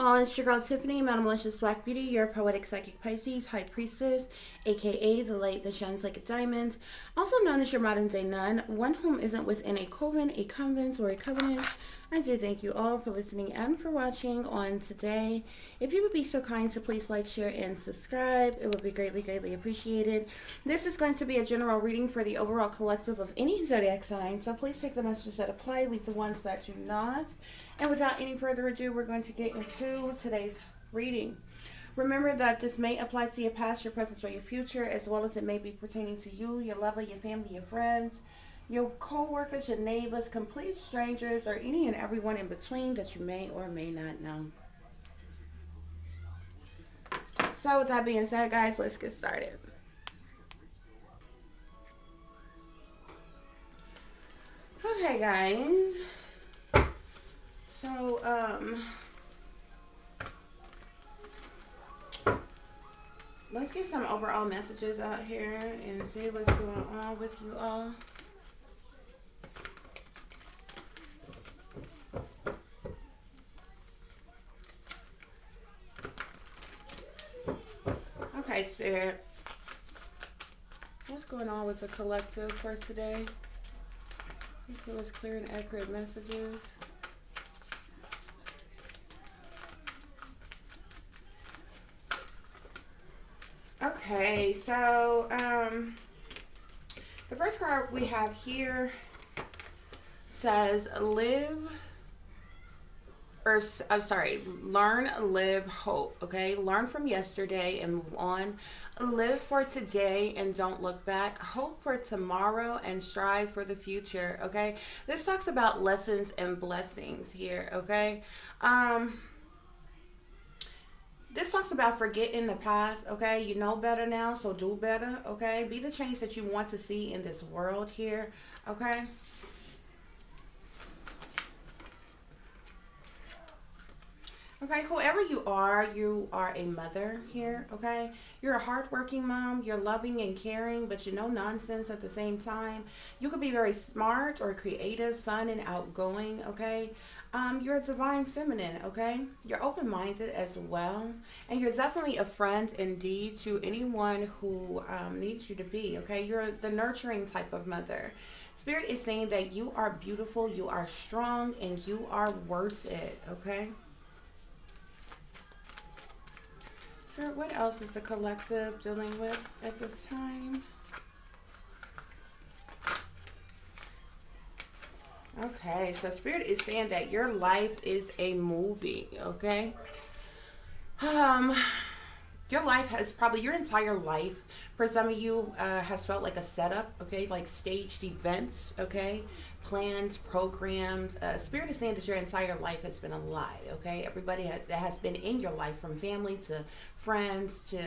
all, it's your girl Tiffany, Madam Malicious Black Beauty, your poetic psychic Pisces, High Priestess, aka the light that shines like a diamond, also known as your modern day nun, one whom isn't within a coven, a convent, or a covenant. I do thank you all for listening and for watching on today. If you would be so kind to please like, share, and subscribe, it would be greatly, greatly appreciated. This is going to be a general reading for the overall collective of any zodiac sign, so please take the messages that apply, leave the ones that do not. And without any further ado, we're going to get into today's reading. Remember that this may apply to your past, your present, or your future, as well as it may be pertaining to you, your lover, your family, your friends, your co-workers, your neighbors, complete strangers, or any and everyone in between that you may or may not know. So with that being said, guys, let's get started. Okay, guys. So, let's get some overall messages out here and see what's going on with you all. Okay, Spirit. What's going on with the collective for today? Give us clear and accurate messages. Okay, so the first card we have here says learn, live, hope. Okay, learn from yesterday and move on. Live for today and don't look back. Hope for tomorrow and strive for the future. Okay, this talks about lessons and blessings here. Okay, this talks about forgetting the past. Okay, you know better now, so do better. Okay, be the change that you want to see in this world here. Okay. Okay, whoever you are a mother here, okay? You're a hardworking mom, you're loving and caring, but you know nonsense at the same time. You could be very smart or creative, fun, and outgoing, okay? You're a divine feminine, okay? You're open-minded as well, and you're definitely a friend indeed to anyone who needs you to be, okay? You're the nurturing type of mother. Spirit is saying that you are beautiful, you are strong, and you are worth it, okay? Spirit, what else is the collective dealing with at this time? Okay, so Spirit is saying that your life is a movie, okay? Your life has probably, your entire life, for some of you, has felt like a setup, okay? Like staged events, okay? Planned, programmed. Spirit is saying that your entire life has been a lie, okay? Everybody that has been in your life, from family to friends to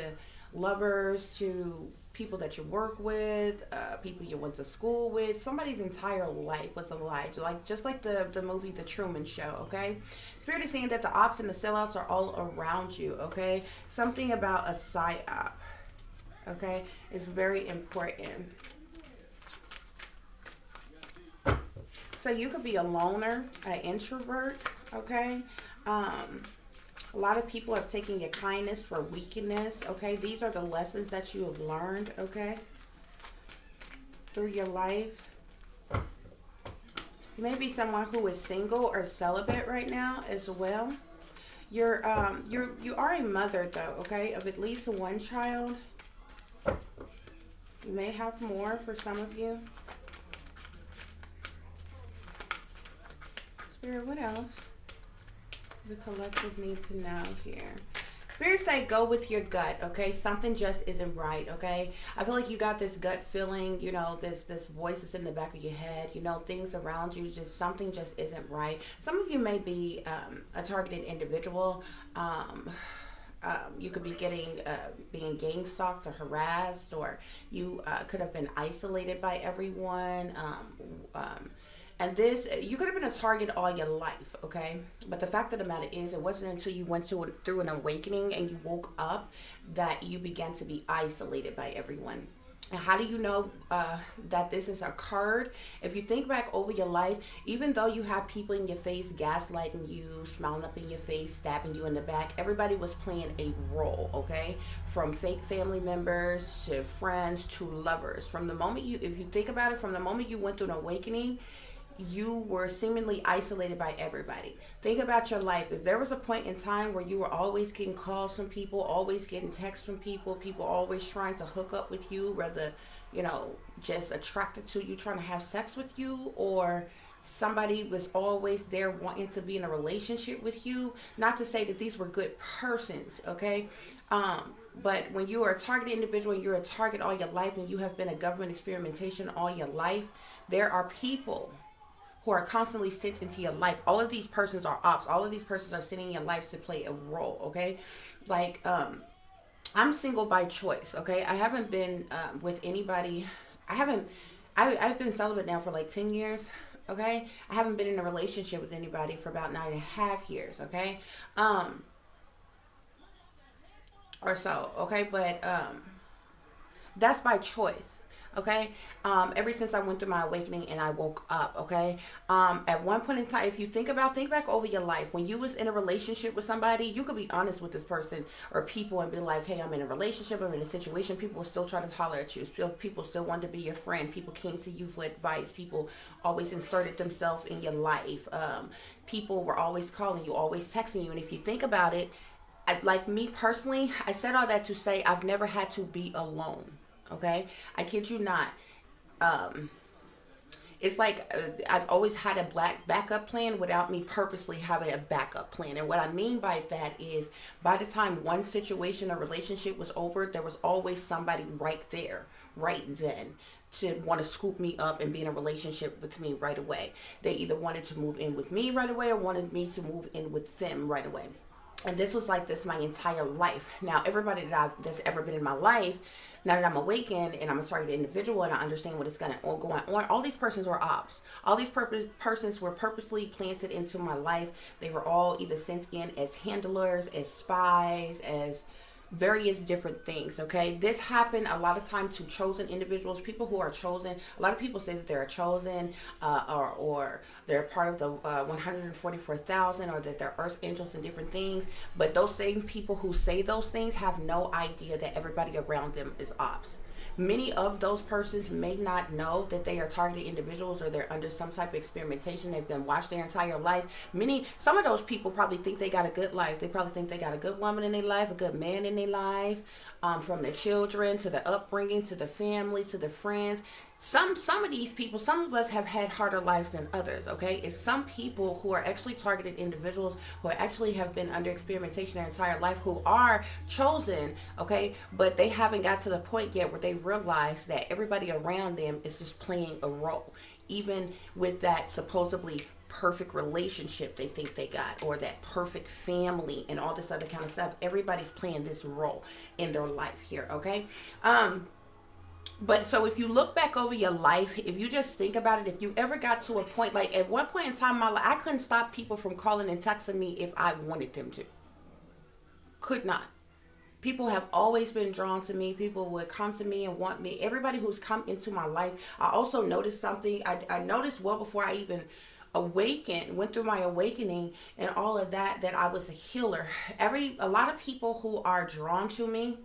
lovers to people that you work with, people you went to school with, somebody's entire life was a lie, just like the movie The Truman Show, okay? Spirit is saying that the ops and the sellouts are all around you, okay? Something about a psyop, okay, is very important. So you could be a loner, an introvert, okay? A lot of people are taking your kindness for weakness, okay? These are the lessons that you have learned, okay? Through your life. You may be someone who is single or celibate right now as well. You are a mother though, okay? Of at least one child. You may have more for some of you. Spirit, what else the collective needs to know here? Spirit say go with your gut, okay? Something just isn't right, okay? I feel like you got this gut feeling, you know, this voice is in the back of your head, you know, things around you, just something just isn't right. Some of you may be a targeted individual. You could be being gang stalked or harassed, or you could have been isolated by everyone. And this, you could have been a target all your life, okay? But the fact of the matter is, it wasn't until you went through an awakening and you woke up that you began to be isolated by everyone, And how do you know that this has occurred? If you think back over your life, even though you have people in your face gaslighting you, smiling up in your face, stabbing you in the back, everybody was playing a role, okay? From fake family members to friends to lovers. From the moment you, if you think about it, from the moment you went through an awakening, you were seemingly isolated by everybody. Think about your life. If there was a point in time where you were always getting calls from people, always getting texts from people, people always trying to hook up with you, whether, just attracted to you, trying to have sex with you, or somebody was always there wanting to be in a relationship with you. Not to say that these were good persons, okay? But when you are a targeted individual and you're a target all your life and you have been a government experimentation all your life, there are people who are constantly sent into your life. All of these persons are ops. All of these persons are sitting in your life to play a role, okay? Like, I'm single by choice, okay? I haven't been with anybody. I've been celibate now for like 10 years, okay? I haven't been in a relationship with anybody for about 9.5 years, okay? Or so, okay? But that's by choice, okay? Ever since I went through my awakening and I woke up, okay? At one point in time, if you think back over your life, when you was in a relationship with somebody, you could be honest with this person or people and be like, hey, I'm in a relationship, I'm in a situation. People will still try to holler at you. People still want to be your friend. People came to you for advice. People always inserted themselves in your life. People were always calling you, always texting you. And if you think about it, like me personally, I said all that to say I've never had to be alone. Okay, I kid you not. It's like I've always had a black backup plan without me purposely having a backup plan. And what I mean by that is, by the time one situation or relationship was over, there was always somebody right there, right then, to want to scoop me up and be in a relationship with me right away. They either wanted to move in with me right away or wanted me to move in with them right away. And this was like this my entire life. Now, everybody that's ever been in my life, now that I'm awakened and I'm a targeted individual and I understand what is going on, all these persons were ops. All these persons were purposely planted into my life. They were all either sent in as handlers, as spies, as various different things. Okay, this happened a lot of times to chosen individuals, people who are chosen. A lot of people say that they're chosen, or they're part of the 144,000, or that they're earth angels and different things. But those same people who say those things have no idea that everybody around them is ops. Many of those persons may not know that they are targeted individuals, or they're under some type of experimentation. They've been watched their entire life. Some of those people probably think they got a good life. They probably think they got a good woman in their life, a good man in their life, from their children to the upbringing to the family to the friends. Some of these people, some of us have had harder lives than others, okay? It's some people who are actually targeted individuals who actually have been under experimentation their entire life, who are chosen, okay? But they haven't got to the point yet where they realize that everybody around them is just playing a role. Even with that supposedly perfect relationship they think they got, or that perfect family and all this other kind of stuff, everybody's playing this role in their life here, okay? But so if you look back over your life, if you just think about it, if you ever got to a point, like at one point in time in my life, I couldn't stop people from calling and texting me if I wanted them to. Could not. People have always been drawn to me. People would come to me and want me. Everybody who's come into my life. I also noticed something. I noticed well before I even went through my awakening and all of that, that I was a healer. A lot of people who are drawn to me,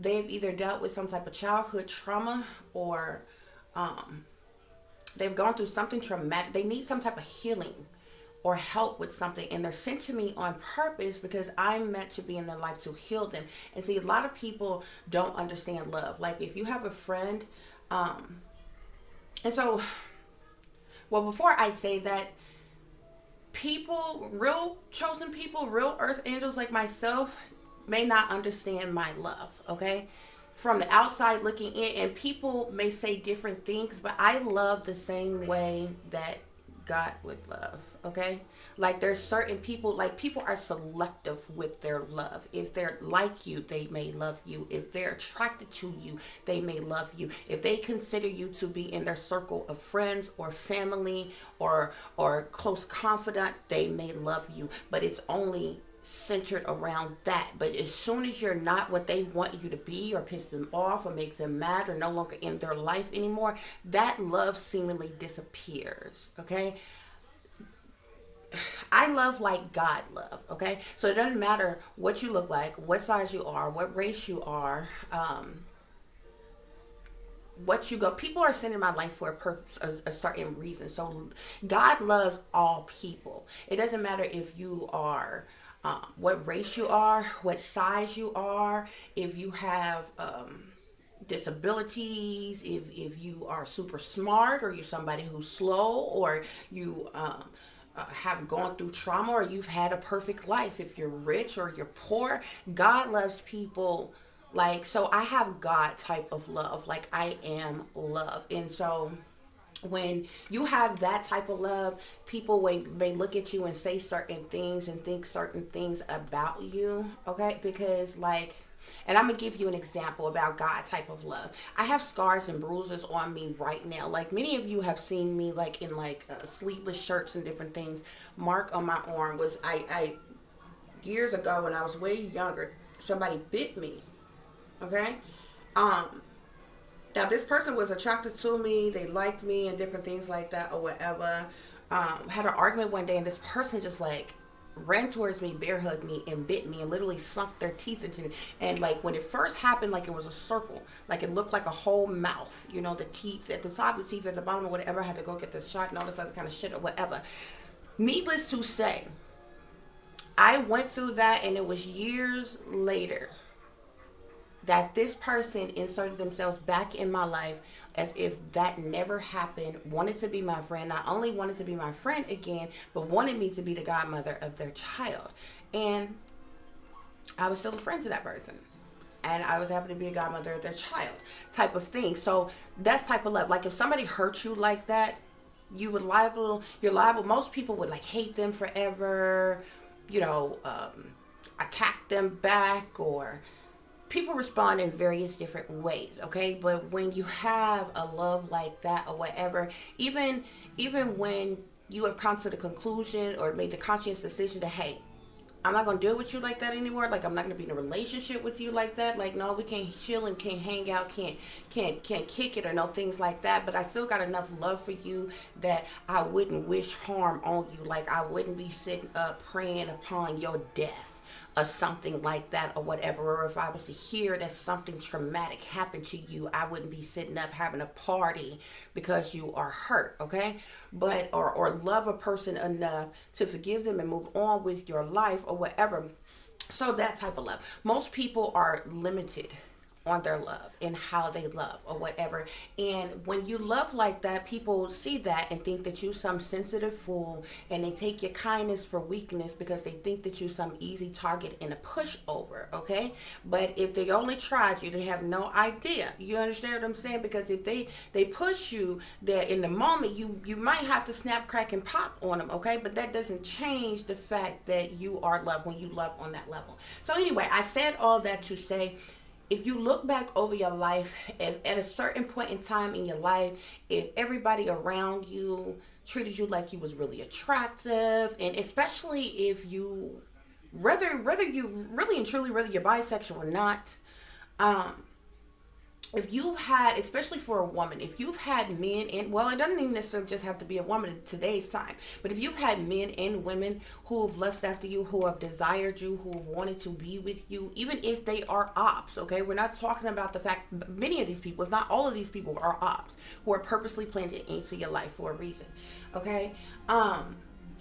they've either dealt with some type of childhood trauma, or they've gone through something traumatic. They need some type of healing or help with something, and they're sent to me on purpose because I'm meant to be in their life to heal them. And see, a lot of people don't understand love. Like if you have a friend, and so, well, before I say that, people, real chosen people, real earth angels like myself, may not understand my love, okay? From the outside looking in, and people may say different things, but I love the same way that God would love, okay? Like there's certain people, like people are selective with their love. If they're like you, they may love you. If they're attracted to you, they may love you. If they consider you to be in their circle of friends or family or close confidant, they may love you. But it's only centered around that. But as soon as you're not what they want you to be, or piss them off, or make them mad, or no longer in their life anymore, that love seemingly disappears. Okay, I love like God love. Okay, so it doesn't matter what you look like, what size you are, what race you are, what you go. People are sent in my life for a purpose, a certain reason. So God loves all people. It doesn't matter if you are what race you are, what size you are, if you have disabilities, if you are super smart, or you're somebody who's slow, or you have gone through trauma, or you've had a perfect life, if you're rich or you're poor. God loves people. Like, so I have God type of love. Like, I am love. And so when you have that type of love, people may look at you and say certain things and think certain things about you. Okay, because like, and I'm gonna give you an example about God type of love. I have scars and bruises on me right now. Like, many of you have seen me like in like sleeveless shirts and different things. Mark on my arm was I years ago when I was way younger. Somebody bit me. Okay. Now this person was attracted to me. They liked me and different things like that, or whatever. Had an argument one day, and this person just like ran towards me, bear hugged me, and bit me, and literally sunk their teeth into me. And like, when it first happened, like, it was a circle, like it looked like a whole mouth, you know, the teeth at the top, the teeth at the bottom, or whatever. I had to go get the shot and all this other kind of shit, or whatever. Needless to say, I went through that, and it was years later that this person inserted themselves back in my life, as if that never happened, wanted to be my friend, not only wanted to be my friend again, but wanted me to be the godmother of their child. And I was still a friend to that person. And I was happy to be a godmother of their child, type of thing. So that's type of love. Like, if somebody hurts you like that, you're liable. Most people would like hate them forever, you know, attack them back, or people respond in various different ways. Okay, but when you have a love like that, or whatever, even when you have come to the conclusion or made the conscious decision to, hey, I'm not gonna deal with you like that anymore. Like, I'm not gonna be in a relationship with you like that. Like, no, we can't chill and can't hang out, can't kick it, or no things like that. But I still got enough love for you that I wouldn't wish harm on you. Like, I wouldn't be sitting up praying upon your death, or something like that, or whatever. Or if I was to hear that something traumatic happened to you, I wouldn't be sitting up having a party because you are hurt. Okay, but or love a person enough to forgive them and move on with your life, or whatever. So that type of love. Most people are limited on their love and how they love, or whatever. And when you love like that, people see that and think that you some sensitive fool, and they take your kindness for weakness because they think that you some easy target and a pushover. Okay, but if they only tried you, they have no idea. You understand what I'm saying? Because if they push you there in the moment, you might have to snap, crack, and pop on them. Okay, but that doesn't change the fact that you are loved when you love on that level. So anyway, I said all that to say, if you look back over your life, at a certain point in time in your life, if everybody around you treated you like you was really attractive, and especially if you, whether you really and truly, whether you're bisexual or not, if you've had, especially for a woman, if you've had men, and well, it doesn't even necessarily just have to be a woman in today's time, but if you've had men and women who have lusted after you, who have desired you, who have wanted to be with you, even if they are ops, okay, we're not talking about the fact, many of these people, if not all of these people, are ops who are purposely planted into your life for a reason. Okay,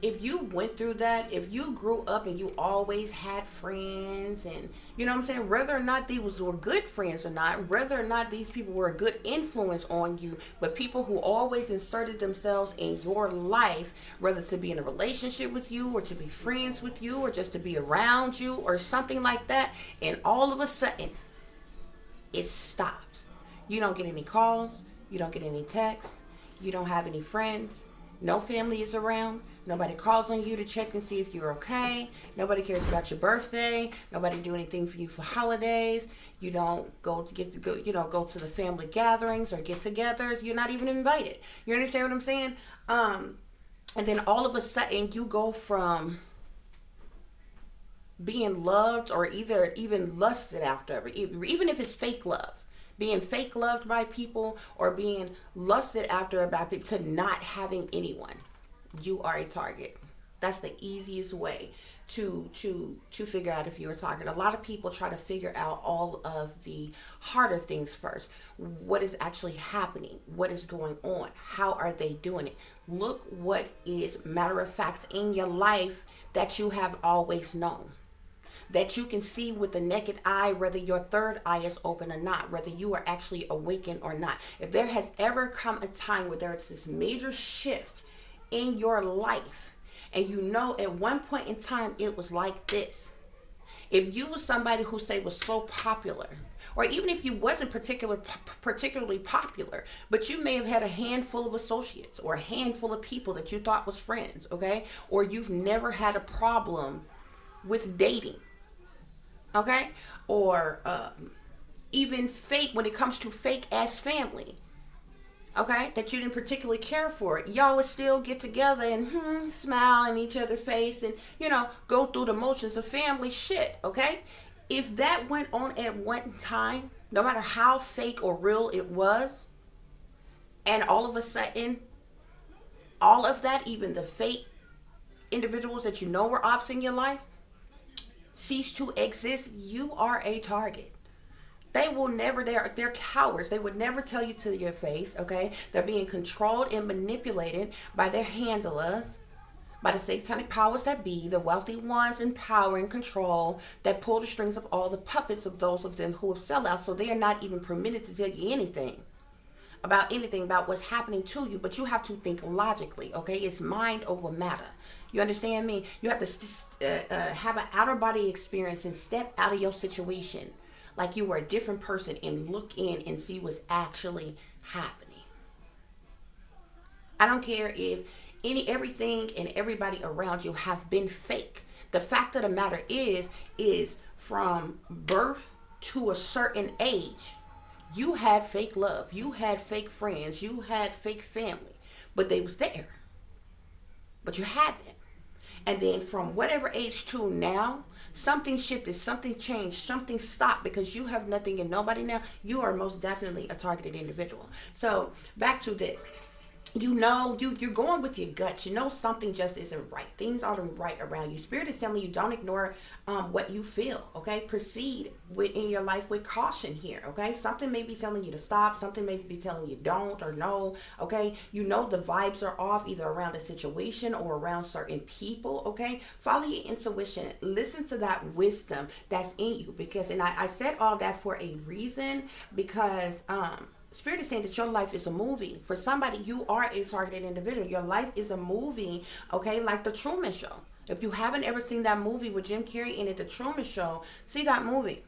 if you went through that, if you grew up and you always had friends, and you know what I'm saying, whether or not these were good friends or not, whether or not these people were a good influence on you, but people who always inserted themselves in your life, whether to be in a relationship with you, or to be friends with you, or just to be around you, or something like that, and all of a sudden it stops. You don't get any calls, you don't get any texts, you don't have any friends, no family is around. Nobody calls on you to check and see if you're okay. Nobody cares about your birthday. Nobody do anything for you for holidays. You don't go to go to the family gatherings or get-togethers. You're not even invited. You understand what I'm saying? And then all of a sudden you go from being loved or either even lusted after, even if it's fake love, being fake loved by people or being lusted after by people, to not having anyone, you are a target. That's the easiest way to figure out if you're a target. A lot of people try to figure out all of the harder things first. What is actually happening? What is going on? How are they doing it? Look what is matter of fact in your life that you have always known, that you can see with the naked eye, whether your third eye is open or not, whether you are actually awakened or not. If there has ever come a time where there's this major shift in your life, and you know at one point in time it was like this, if you was somebody who say was so popular, or even if you wasn't particularly popular, but you may have had a handful of associates or a handful of people that you thought was friends, okay, or you've never had a problem with dating, okay, or even fake, when it comes to fake ass family, okay, that you didn't particularly care for, y'all would still get together and smile in each other's face and, you know, go through the motions of family shit, okay? If that went on at one time, no matter how fake or real it was, and all of a sudden, all of that, even the fake individuals that you know were ops in your life, cease to exist, you are a target. They will never, they're cowards. They would never tell you to your face, okay? They're being controlled and manipulated by their handlers, by the satanic powers that be, the wealthy ones in power and control that pull the strings of all the puppets of those of them who have sellouts. So they are not even permitted to tell you anything about what's happening to you, but you have to think logically, okay? It's mind over matter. You understand me? You have to have an outer body experience and step out of your situation like you were a different person and look in and see what's actually happening. I don't care if everything and everybody around you have been fake. The fact of the matter is from birth to a certain age, you had fake love, you had fake friends, you had fake family, but they was there. But you had them. And then from whatever age to now, something shifted, something changed, something stopped because you have nothing and nobody now. You are most definitely a targeted individual. So back to this. You know, you're going with your gut. You know something just isn't right. Things aren't right around you. Spirit is telling you don't ignore what you feel, okay? Proceed in your life with caution here, okay? Something may be telling you to stop. Something may be telling you don't or no, okay? You know the vibes are off either around a situation or around certain people, okay? Follow your intuition. Listen to that wisdom that's in you because, and I said all that for a reason because, Spirit is saying that your life is a movie. For somebody, you are a targeted individual. Your life is a movie, okay, like The Truman Show. If you haven't ever seen that movie with Jim Carrey in it, The Truman Show, see that movie,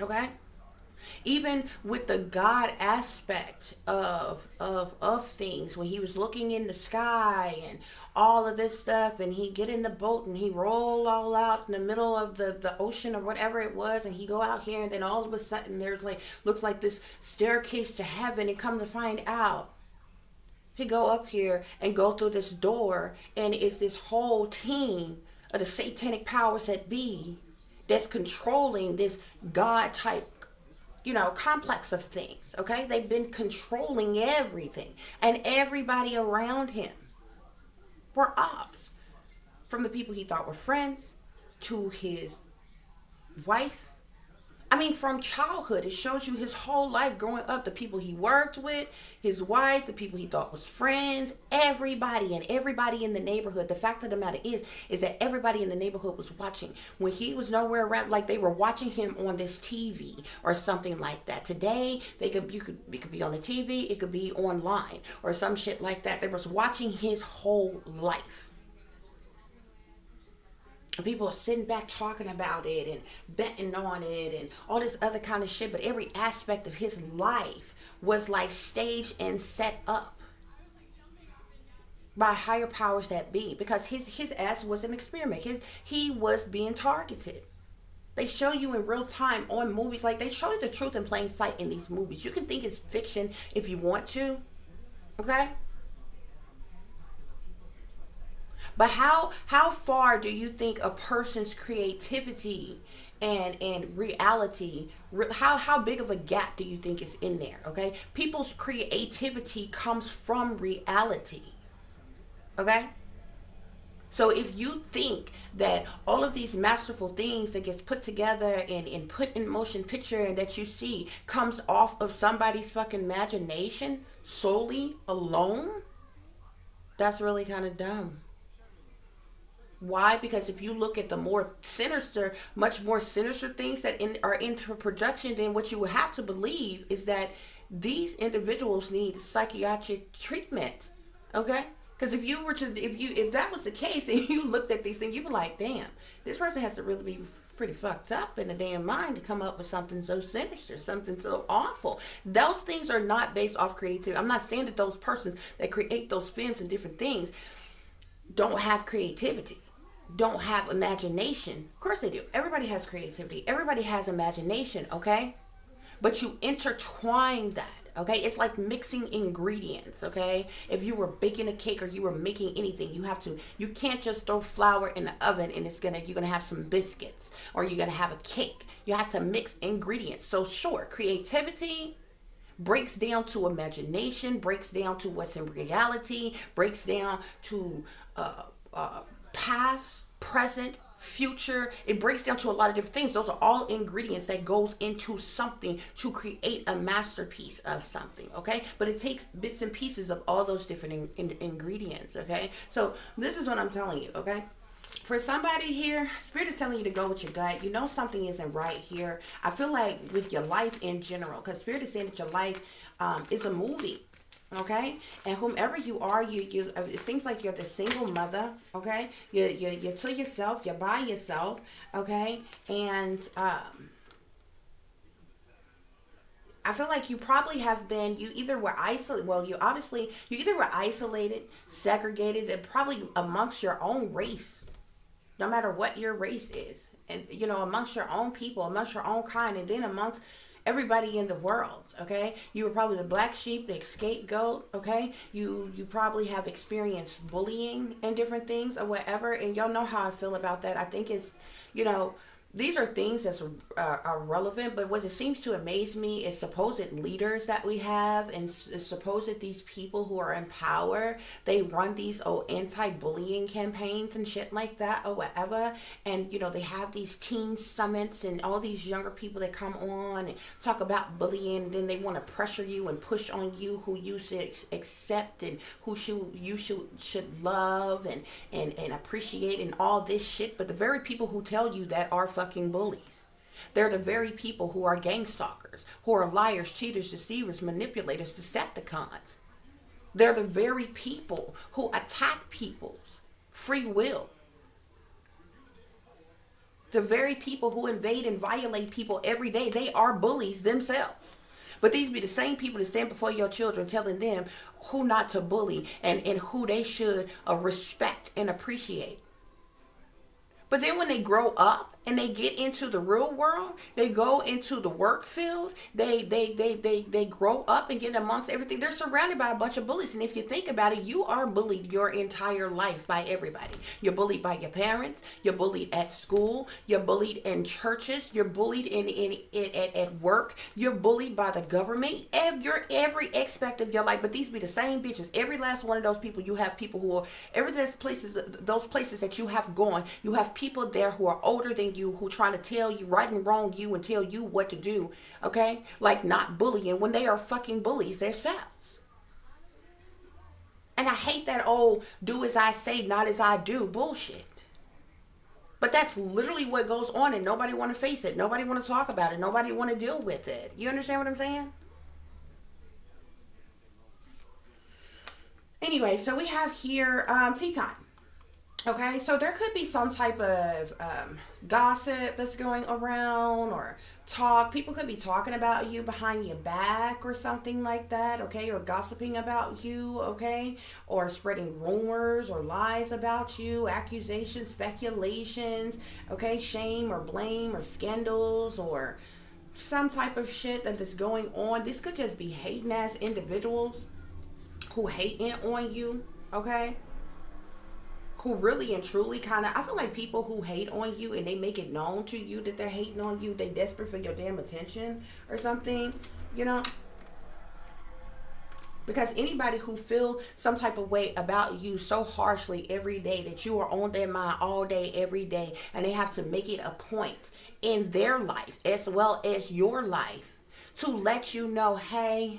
okay? Even with the God aspect of things, when he was looking in the sky and all of this stuff, and he get in the boat and he roll all out in the middle of the ocean or whatever it was, and he go out here, and then all of a sudden there's like, looks like this staircase to heaven, and come to find out, he go up here and go through this door, and it's this whole team of the satanic powers that be that's controlling this God type, you know, complex of things, okay? They've been controlling everything, and everybody around him were ops, from the people he thought were friends to his wife. I mean, from childhood, it shows you his whole life growing up, the people he worked with, his wife, the people he thought was friends, everybody, and everybody in the neighborhood. The fact of the matter is that everybody in the neighborhood was watching. When he was nowhere around, like they were watching him on this TV or something like that. Today, it could be on the TV, it could be online or some shit like that. They was watching his whole life. People are sitting back talking about it and betting on it and all this other kind of shit, but every aspect of his life was like staged and set up by higher powers that be, because his ass was an experiment. He was being targeted. They show you in real time on movies, like they show you the truth in plain sight in these movies. You can think it's fiction if you want to, okay? But how far do you think a person's creativity and reality, how big of a gap do you think is in there? Okay, people's creativity comes from reality. Okay, so if you think that all of these masterful things that gets put together and put in motion picture and that you see comes off of somebody's fucking imagination solely alone, that's really kind of dumb. Why? Because if you look at the more sinister, much more sinister things that are into production, then what you would have to believe is that these individuals need psychiatric treatment. Okay? Because if that was the case and you looked at these things, you'd be like, damn, this person has to really be pretty fucked up in the damn mind to come up with something so sinister, something so awful. Those things are not based off creativity. I'm not saying that those persons that create those films and different things don't have creativity, don't have imagination. Of course they do. Everybody has creativity. Everybody has imagination, okay? But you intertwine that, okay? It's like mixing ingredients, okay? If you were baking a cake or you were making anything, you can't just throw flour in the oven and you're gonna have some biscuits or you're gonna have a cake. You have to mix ingredients. So sure, creativity breaks down to imagination, breaks down to what's in reality, breaks down to past, present, future. It breaks down to a lot of different things. Those are all ingredients that goes into something to create a masterpiece of something, okay? But it takes bits and pieces of all those different ingredients, okay? So this is what I'm telling you, okay? For somebody here, Spirit is telling you to go with your gut. You know something isn't right here. I feel like with your life in general, because Spirit is saying that your life is a movie. Okay, and whomever you are, you it seems like you're the single mother. Okay, you're to yourself, you're by yourself. Okay, and I feel like you probably have been, you either were isolated, well, you either were isolated, segregated, and probably amongst your own race, no matter what your race is, and amongst your own people, amongst your own kind, and then amongst everybody in the world. Okay, you were probably the black sheep, the scapegoat. Okay, you probably have experienced bullying and different things or whatever, and y'all know how I feel about that. I think it's, these are things that's are relevant, but what it seems to amaze me is supposed leaders that we have, and supposed these people who are in power, they run these anti-bullying campaigns and shit like that or whatever, and they have these teen summits and all these younger people that come on and talk about bullying, and then they want to pressure you and push on you who you should accept and who you should love and appreciate and all this shit. But the very people who tell you that are fucking bullies. They're the very people who are gang stalkers, who are liars, cheaters, deceivers, manipulators, decepticons. They're the very people who attack people's free will. The very people who invade and violate people every day. They are bullies themselves. But these be the same people that stand before your children telling them who not to bully and who they should respect and appreciate. But then when they grow up and they get into the real world, they go into the work field, they grow up and get amongst everything. They're surrounded by a bunch of bullies. And if you think about it, you are bullied your entire life by everybody. You're bullied by your parents, you're bullied at school, you're bullied in churches, you're bullied at work, you're bullied by the government, every aspect of your life. But these be the same bitches. Every last one of those people, you have people who are, those places that you have gone, you have people there who are older than you, who trying to tell you right and wrong you and tell you what to do, okay? Like not bullying when they are fucking bullies themselves. And I hate that do as I say, not as I do bullshit. But that's literally what goes on, and nobody want to face it. Nobody want to talk about it. Nobody want to deal with it. You understand what I'm saying? Anyway, so we have here tea time. Okay, so there could be some type of gossip that's going around, or talk. People could be talking about you behind your back or something like that, okay, or gossiping about you, okay, or spreading rumors or lies about you, accusations, speculations, okay, shame or blame or scandals or some type of shit that is going on. This could just be hating ass individuals who hating on you, okay? who really and truly kind of, I feel like people who hate on you and they make it known to you that they're hating on you, they desperate for your damn attention or something, you know. Because anybody who feel some type of way about you so harshly every day, that you are on their mind all day, every day, and they have to make it a point in their life as well as your life to let you know, hey,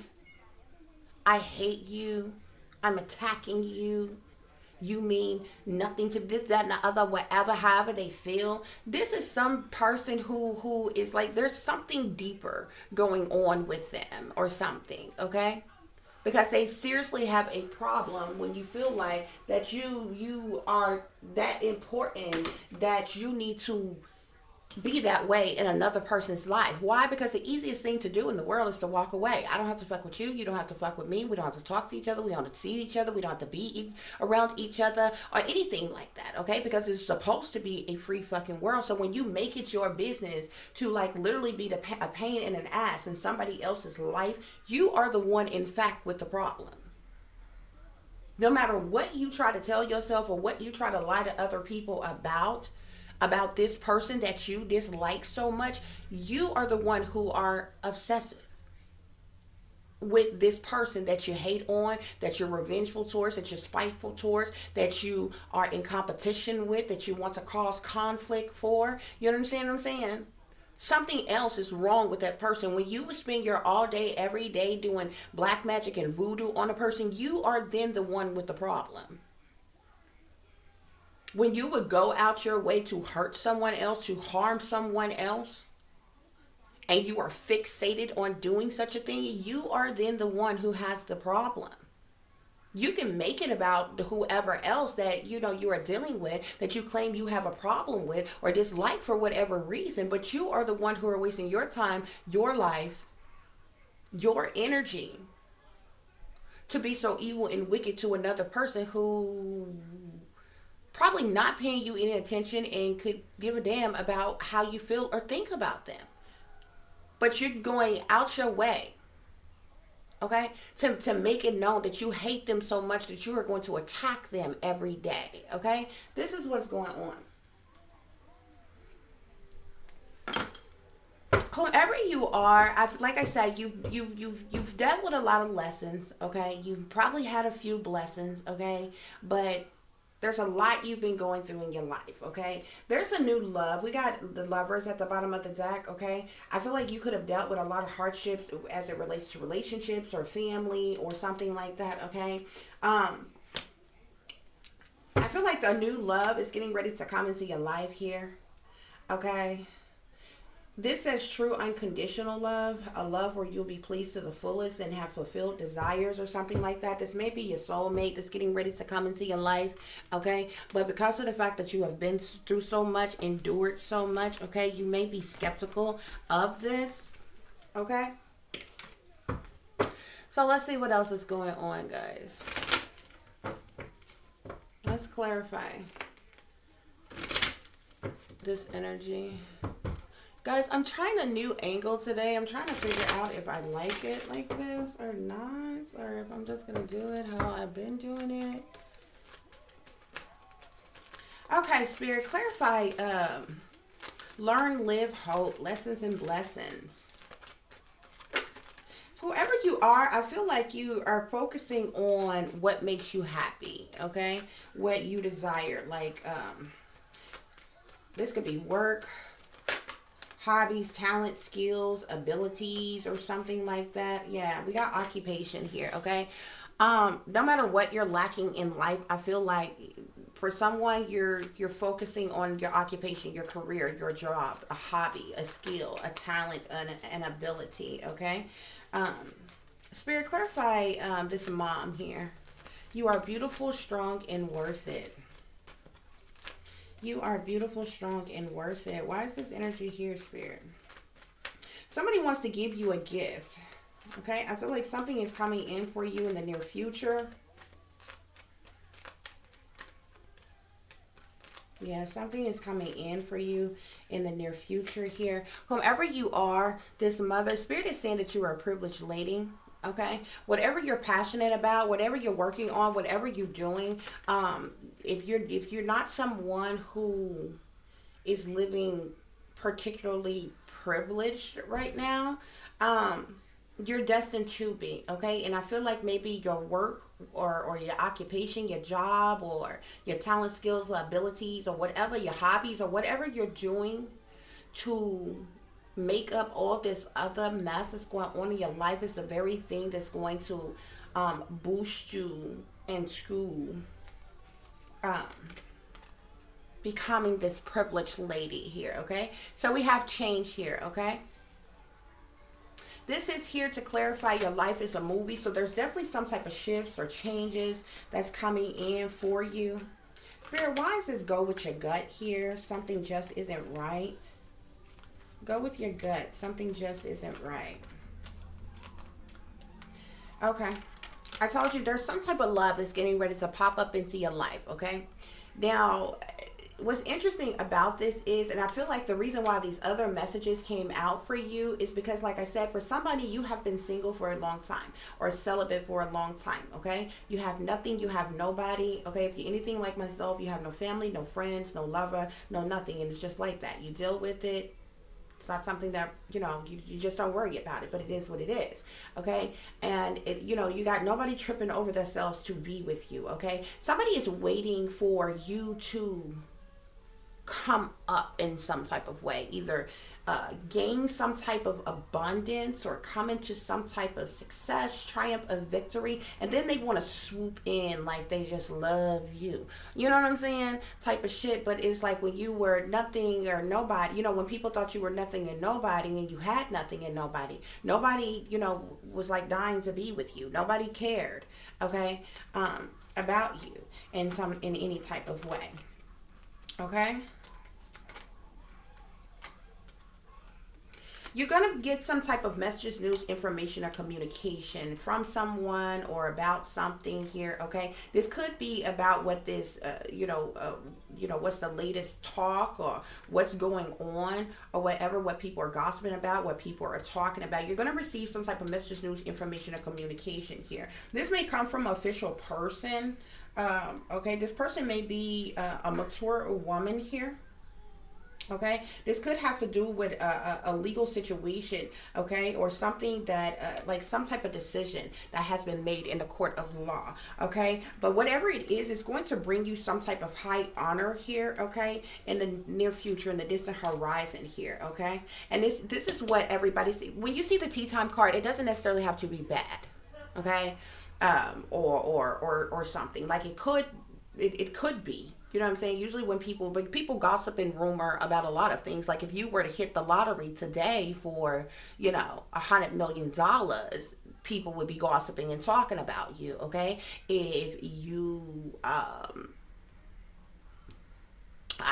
I hate you, I'm attacking you, you mean nothing to this, that, and the other, whatever, however they feel. This is some person who is like, there's something deeper going on with them or something, okay? Because they seriously have a problem when you feel like that you are that important that you need to be that way in another person's life. Why? Because the easiest thing to do in the world is to walk away. I don't have to fuck with you. You don't have to fuck with me. We don't have to talk to each other. We don't have to see each other. We don't have to be around each other or anything like that, okay? Because it's supposed to be a free fucking world. So when you make it your business to like literally be a pain in an ass in somebody else's life, you are the one in fact with the problem. No matter what you try to tell yourself or what you try to lie to other people about this person that you dislike so much, you are the one who are obsessive with this person that you hate on, that you're revengeful towards, that you're spiteful towards, that you are in competition with, that you want to cause conflict for. You understand what I'm saying? Something else is wrong with that person. When you would spend your all day, every day doing black magic and voodoo on a person, you are then the one with the problem. When you would go out your way to hurt someone else, to harm someone else, and you are fixated on doing such a thing, you are then the one who has the problem. You can make it about whoever else that you know you are dealing with, that you claim you have a problem with or dislike for whatever reason, but you are the one who are wasting your time, your life, your energy to be so evil and wicked to another person who probably not paying you any attention and could give a damn about how you feel or think about them. But you're going out your way, okay, to make it known that you hate them so much that you are going to attack them every day, okay? This is what's going on. Whoever you are, like I said, you've dealt with a lot of lessons, okay? You've probably had a few blessings, okay? But there's a lot you've been going through in your life, okay? There's a new love. We got the Lovers at the bottom of the deck, okay? I feel like you could have dealt with a lot of hardships as it relates to relationships or family or something like that, okay? I feel like a new love is getting ready to come into your life here, okay? This says true unconditional love, a love where you'll be pleased to the fullest and have fulfilled desires or something like that. This may be your soulmate that's getting ready to come into your life, okay? But because of the fact that you have been through so much, endured so much, okay, you may be skeptical of this, okay? So let's see what else is going on, guys. Let's clarify this energy. Guys, I'm trying a new angle today. I'm trying to figure out if I like it like this or not, or if I'm just going to do it how I've been doing it. Okay, Spirit, clarify, learn, live, hope, lessons and blessings. Whoever you are, I feel like you are focusing on what makes you happy, okay? What you desire. Like, this could be work, hobbies, talent, skills, abilities, or something like that. Yeah, we got occupation here, okay? No matter what you're lacking in life, I feel like for someone, you're focusing on your occupation, your career, your job, a hobby, a skill, a talent, an ability, okay? Spirit, clarify this mom here. You are beautiful, strong, and worth it. You are beautiful, strong, and worth it. Why is this energy here, Spirit? Somebody wants to give you a gift. Okay? I feel like something is coming in for you in the near future. Yeah, something is coming in for you in the near future here. Whomever you are, this mother, Spirit is saying that you are a privileged lady. Okay, whatever you're passionate about, whatever you're working on, whatever you're doing, if you're not someone who is living particularly privileged right now, you're destined to be, okay? And I feel like maybe your work or your occupation, your job, or your talent, skills, abilities, or whatever, your hobbies, or whatever you're doing to make up all this other mess that's going on in your life is the very thing that's going to boost you into um, becoming this privileged lady here, okay? So we have change here, okay? This is here to clarify your life is a movie. So there's definitely some type of shifts or changes that's coming in for you. Spirit, why does this go with your gut here? Something just isn't right. Go with your gut. Something just isn't right. Okay. I told you there's some type of love that's getting ready to pop up into your life, okay? Now, what's interesting about this is, and I feel like the reason why these other messages came out for you is because, like I said, for somebody, you have been single for a long time or celibate for a long time, okay? You have nothing, you have nobody, okay? If you're anything like myself, you have no family, no friends, no lover, no nothing, and it's just like that. You deal with it. It's not something that, you just don't worry about it, but it is what it is, okay? And, you got nobody tripping over themselves to be with you, okay? Somebody is waiting for you to come up in some type of way, either gain some type of abundance or come into some type of success, triumph, of victory, and then they want to swoop in like they just love you. You know what I'm saying? Type of shit. But it's like when you were nothing or nobody, when people thought you were nothing and nobody and you had nothing and nobody, was like dying to be with you. Nobody cared, okay, about you in any type of way, okay? You're going to get some type of messages, news, information, or communication from someone or about something here, okay? This could be about what this, what's the latest talk or what's going on or whatever, what people are gossiping about, what people are talking about. You're going to receive some type of messages, news, information, or communication here. This may come from an official person, okay? This person may be a mature woman here. Okay, this could have to do with a legal situation, okay, or something that, like some type of decision that has been made in the court of law, okay, but whatever it is, it's going to bring you some type of high honor here, okay, in the near future, in the distant horizon here, okay, and this is what everybody sees. When you see the tea time card, it doesn't necessarily have to be bad, okay, or something, like it could be. You know what I'm saying? Usually when people gossip and rumor about a lot of things. Like if you were to hit the lottery today for, $100 million, people would be gossiping and talking about you, okay? If you, I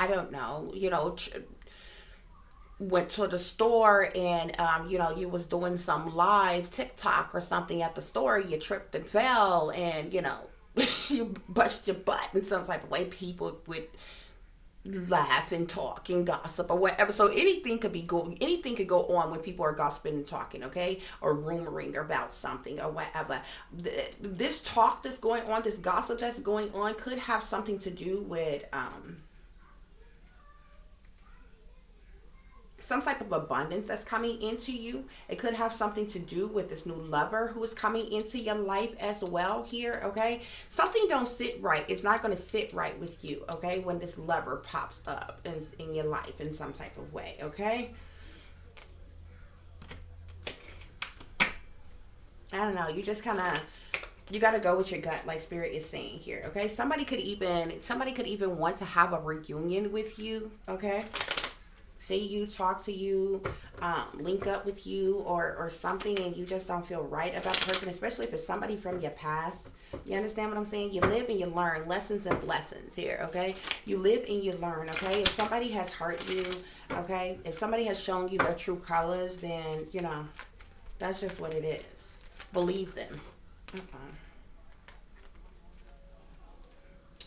don't know, went to the store and, you was doing some live TikTok or something at the store, you tripped and fell and, you bust your butt in some type of way, people would laugh and talk and gossip or whatever. So anything could go on when people are gossiping and talking, okay, or rumoring about something or whatever. This talk that's going on, this gossip that's going on, could have something to do with some type of abundance that's coming into you. It could have something to do with this new lover who is coming into your life as well here, okay? Something don't sit right. It's not going to sit right with you, okay, when this lover pops up in your life in some type of way, okay? I don't know. You just kind of, you got to go with your gut, like Spirit is saying here, okay? Somebody could even want to have a reunion with you, okay? See you, talk to you, link up with you or something, and you just don't feel right about the person, especially if it's somebody from your past. You understand what I'm saying? You live and you learn, lessons and blessings here, okay? You live and you learn, okay? If somebody has hurt you, okay? If somebody has shown you their true colors, then, that's just what it is. Believe them. Okay.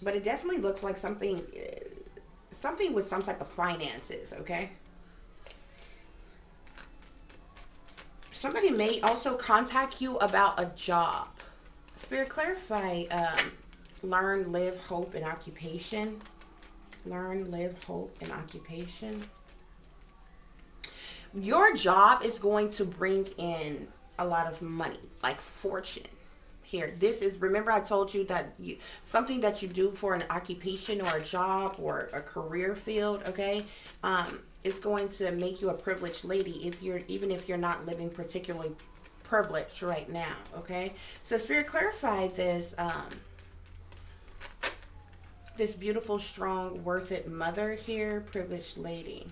But it definitely looks like something with some type of finances, okay? Somebody may also contact you about a job. Spirit, clarify Learn, live, hope, and occupation. Learn, live, hope, and occupation. Your job is going to bring in a lot of money, like fortune. Here, this is, remember I told you that something that you do for an occupation or a job or a career field, okay, is going to make you a privileged lady even if you're not living particularly privileged right now, okay? So Spirit, clarify this, this beautiful, strong, worth it mother here, privileged lady.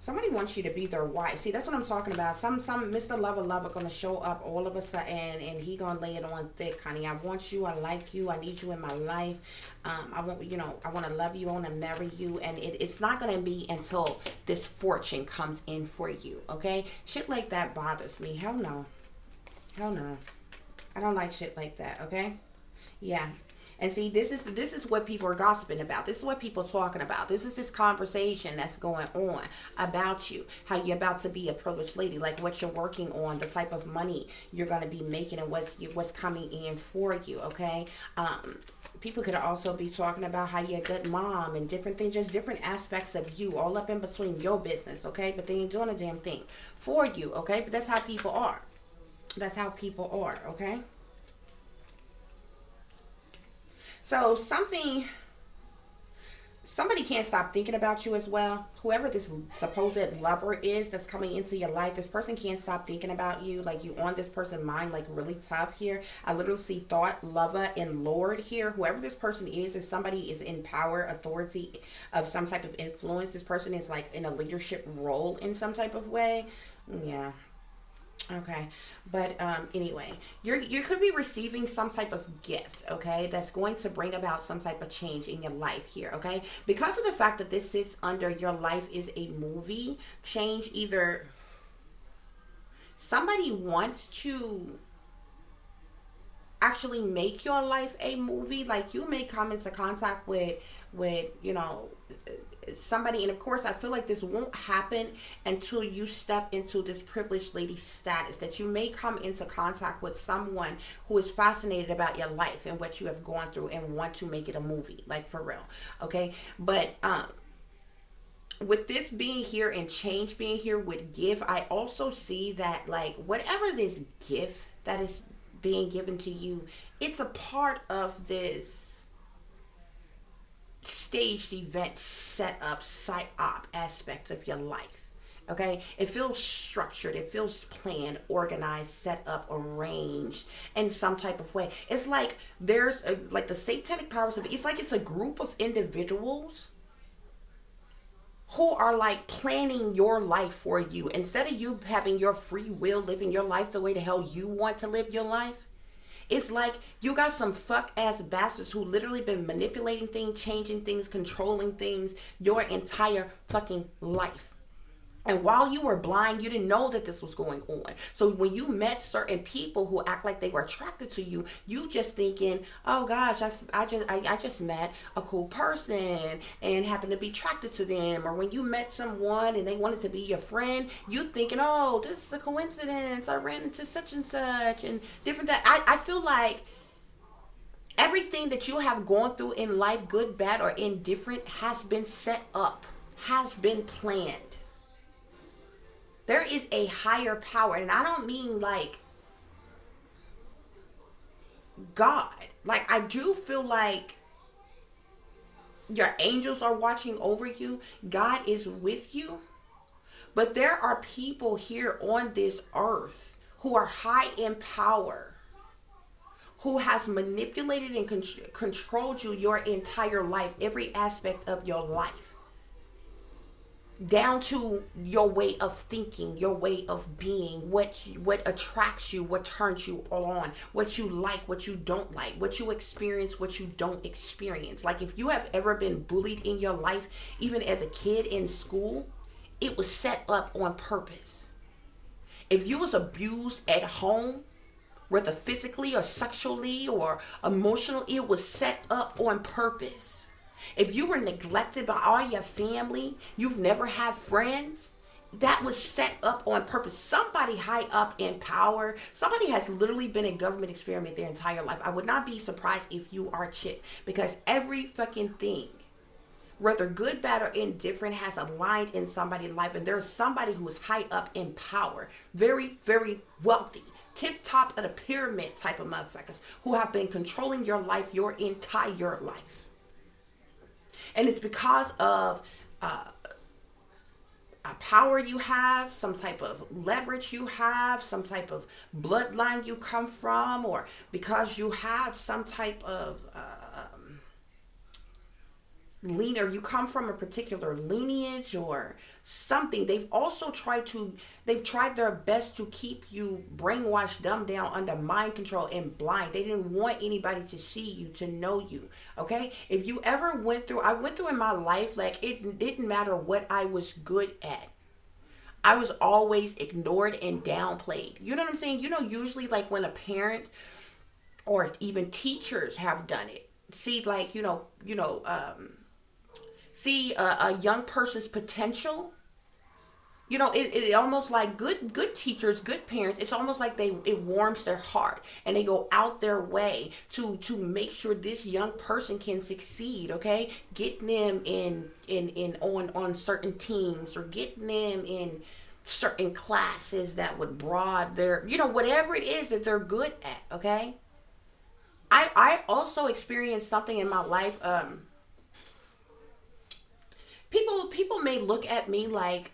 Somebody wants you to be their wife. See, that's what I'm talking about. Some Mr. Lover gonna show up all of a sudden, and he gonna lay it on thick, honey. I want you. I like you. I need you in my life. I want, you know, I want to love you. I want to marry you. And it's not gonna be until this fortune comes in for you. Okay? Shit like that bothers me. Hell no. Hell no. I don't like shit like that. Okay? Yeah. And see, this is what people are gossiping about. This is what people are talking about. This is this conversation that's going on about you. How you're about to be a privileged lady. Like what you're working on. The type of money you're going to be making. And what's coming in for you. Okay? People could also be talking about how you're a good mom. And different things. Just different aspects of you. All up in between your business. Okay? But they ain't doing a damn thing for you. Okay? But that's how people are. That's how people are. Okay? So somebody can't stop thinking about you as well. Whoever this supposed lover is that's coming into your life, this person can't stop thinking about you. Like you on this person's mind, like really tough here. I literally see thought, lover, and Lord here. Whoever this person is somebody is in power, authority of some type of influence. This person is like in a leadership role in some type of way. Yeah. Okay, but anyway, you could be receiving some type of gift, okay, that's going to bring about some type of change in your life here, okay, because of the fact that this sits under your life is a movie change. Either somebody wants to actually make your life a movie, like you may come into contact with you know, somebody, and of course I feel like this won't happen until you step into this privileged lady status, that you may come into contact with someone who is fascinated about your life and what you have gone through and want to make it a movie, like for real, okay? But with this being here and change being here with give, I also see that like whatever this gift that is being given to you, it's a part of this staged event, set up, psyop aspect of your life. Okay, it feels structured, it feels planned, organized, set up, arranged in some type of way. It's like there's like the satanic powers of it. It's like it's a group of individuals who are like planning your life for you. Instead of you having your free will, living your life the way the hell you want to live your life, it's like you got some fuck ass bastards who literally been manipulating things, changing things, controlling things your entire fucking life. And while you were blind, you didn't know that this was going on. So when you met certain people who act like they were attracted to you, you just thinking, oh gosh, I just met a cool person and happened to be attracted to them. Or when you met someone and they wanted to be your friend, you thinking, oh, this is a coincidence. I ran into such and such and different that. I feel like everything that you have gone through in life, good, bad, or indifferent, has been set up, has been planned. There is a higher power, and I don't mean like God. Like I do feel like your angels are watching over you. God is with you. But there are people here on this earth who are high in power, who has manipulated and controlled you your entire life, every aspect of your life. Down to your way of thinking, your way of being, what attracts you, what turns you on, what you like, what you don't like, what you experience, what you don't experience. Like if you have ever been bullied in your life, even as a kid in school, it was set up on purpose. If you was abused at home, whether physically or sexually or emotionally, it was set up on purpose. If you were neglected by all your family, you've never had friends, that was set up on purpose. Somebody high up in power, somebody has literally been a government experiment their entire life. I would not be surprised if you are Chip, because every fucking thing, whether good, bad, or indifferent, has aligned in somebody's life. And there's somebody who is high up in power, very, very wealthy, tip top of the pyramid type of motherfuckers who have been controlling your life your entire life. And it's because of a power you have, some type of leverage you have, some type of bloodline you come from, or because you have some type of you come from a particular lineage or something. They've tried their best to keep you brainwashed, dumbed down, under mind control, and blind. They didn't want anybody to see you, to know you. Okay, if you ever I went through in my life, like, it didn't matter what I was good at, I was always ignored and downplayed. You know what I'm saying? Usually, like, when a parent or even teachers have done it, see, like, see a young person's potential, it almost like good teachers, good parents, it's almost like it warms their heart, and they go out their way to make sure this young person can succeed. Okay, getting them on certain teams, or getting them in certain classes that would broaden their, whatever it is that they're good at. Okay, I also experienced something in my life. People may look at me like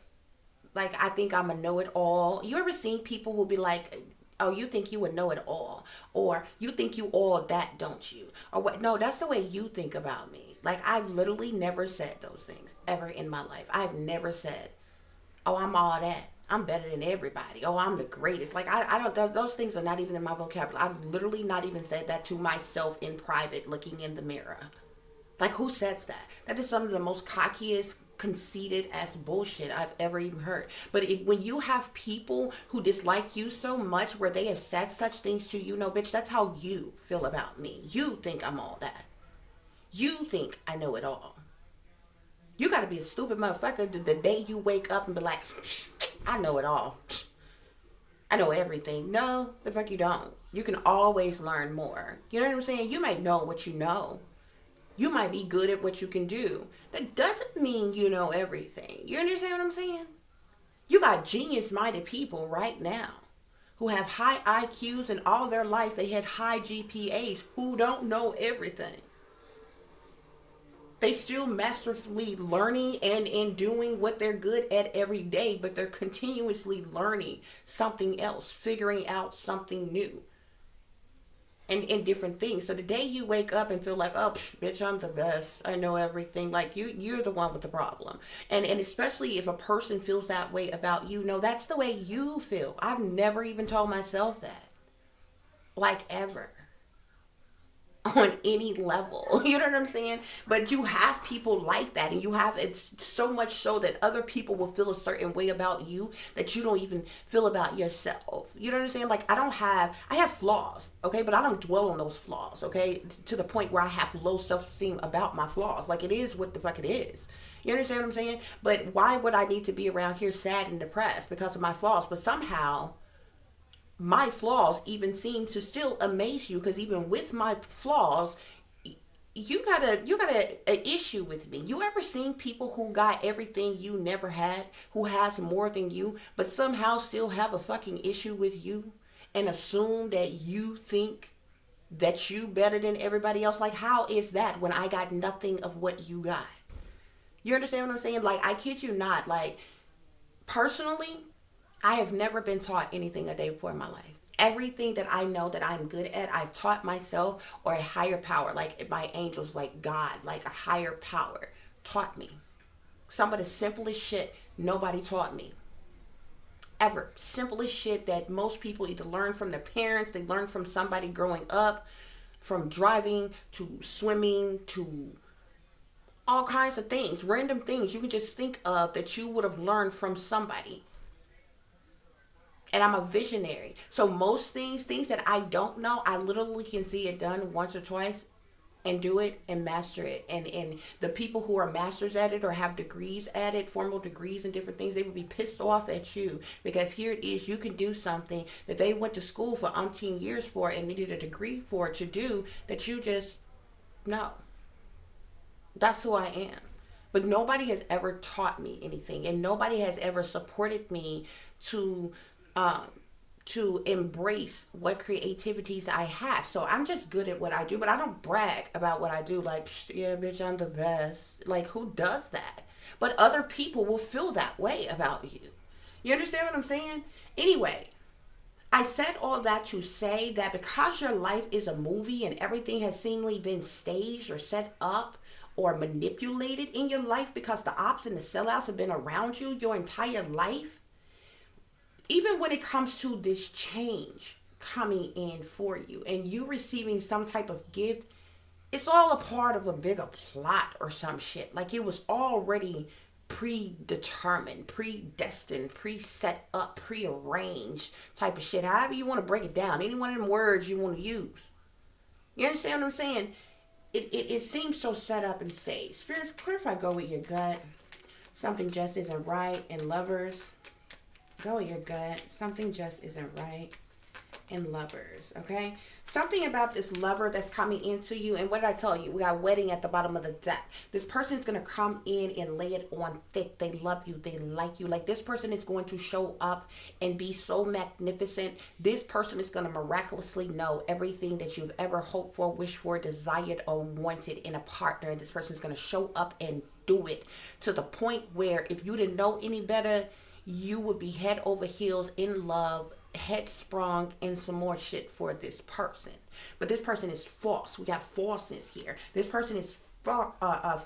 I think I'm a know-it-all. You ever seen people who be like, oh, you think you would know it all, or you think you all that, don't you? Or what? No, that's the way you think about me. Like, I've literally never said those things ever in my life. I've never said, oh, I'm all that, I'm better than everybody, oh, I'm the greatest. Like, I don't, those things are not even in my vocabulary. I've literally not even said that to myself in private, looking in the mirror. Like, who says that? That is some of the most cockiest, conceited ass bullshit I've ever even heard. But when you have people who dislike you so much, where they have said such things to you, no, bitch, that's how you feel about me. You think I'm all that. You think I know it all. You gotta be a stupid motherfucker the day you wake up and be like, I know it all. I know everything. No, the fuck you don't. You can always learn more. You know what I'm saying? You might know what you know. You might be good at what you can do. That doesn't mean you know everything. You understand what I'm saying? You got genius-minded people right now who have high IQs, and all their life they had high GPAs, who don't know everything. They still masterfully learning and doing what they're good at every day, but they're continuously learning something else, figuring out something new. And different things. So the day you wake up and feel like, oh, bitch, I'm the best, I know everything, like, you're the one with the problem. And especially if a person feels that way about you, no, that's the way you feel. I've never even told myself that, like, ever, on any level. You know what I'm saying? But you have people like that, and you have it so much so that other people will feel a certain way about you that you don't even feel about yourself. You know what I'm saying? Like, I have flaws, okay, but I don't dwell on those flaws, okay, to the point where I have low self-esteem about my flaws. Like, it is what the fuck it is. You understand what I'm saying? But why would I need to be around here sad and depressed because of my flaws? But somehow my flaws even seem to still amaze you, because even with my flaws, you got an issue with me. You ever seen people who got everything you never had, who has more than you, but somehow still have a fucking issue with you, and assume that you think that you better than everybody else? Like, how is that when I got nothing of what you got? You understand what I'm saying? Like, I kid you not, like, personally, I have never been taught anything a day before in my life. Everything that I know that I'm good at, I've taught myself, or a higher power, like my angels, like God, like a higher power taught me. Some of the simplest shit nobody taught me. Ever. Simplest shit that most people either learn from their parents, they learn from somebody growing up, from driving to swimming to all kinds of things, random things you can just think of that you would have learned from somebody. And I'm a visionary. So most things that I don't know, I literally can see it done once or twice and do it and master it. And the people who are masters at it or have degrees at it, formal degrees and different things, they would be pissed off at you, because here it is, you can do something that they went to school for umpteen years for and needed a degree for to do, that you just, no. That's who I am. But nobody has ever taught me anything, and nobody has ever supported me to um, to embrace what creativities I have. So I'm just good at what I do, but I don't brag about what I do. Like, yeah, bitch, I'm the best. Like, who does that? But other people will feel that way about you. You understand what I'm saying? Anyway, I said all that to say that because your life is a movie and everything has seemingly been staged or set up or manipulated in your life, because the ops and the sellouts have been around you your entire life, even when it comes to this change coming in for you and you receiving some type of gift, it's all a part of a bigger plot or some shit. Like, it was already predetermined, predestined, pre-set up, prearranged type of shit. However you want to break it down, any one of them words you want to use. You understand what I'm saying? It seems so set up and staged. Spirits, clarify, go with your gut. Something just isn't right. And lovers, go with your gut. Something just isn't right. And lovers, okay? Something about this lover that's coming into you. And what did I tell you? We got wedding at the bottom of the deck. This person is going to come in and lay it on thick. They love you. They like you. Like, this person is going to show up and be so magnificent. This person is going to miraculously know everything that you've ever hoped for, wished for, desired, or wanted in a partner. And this person is going to show up and do it to the point where if you didn't know any better, you would be head over heels in love, head sprung, and some more shit for this person. But this person is false. We got falseness here. This person is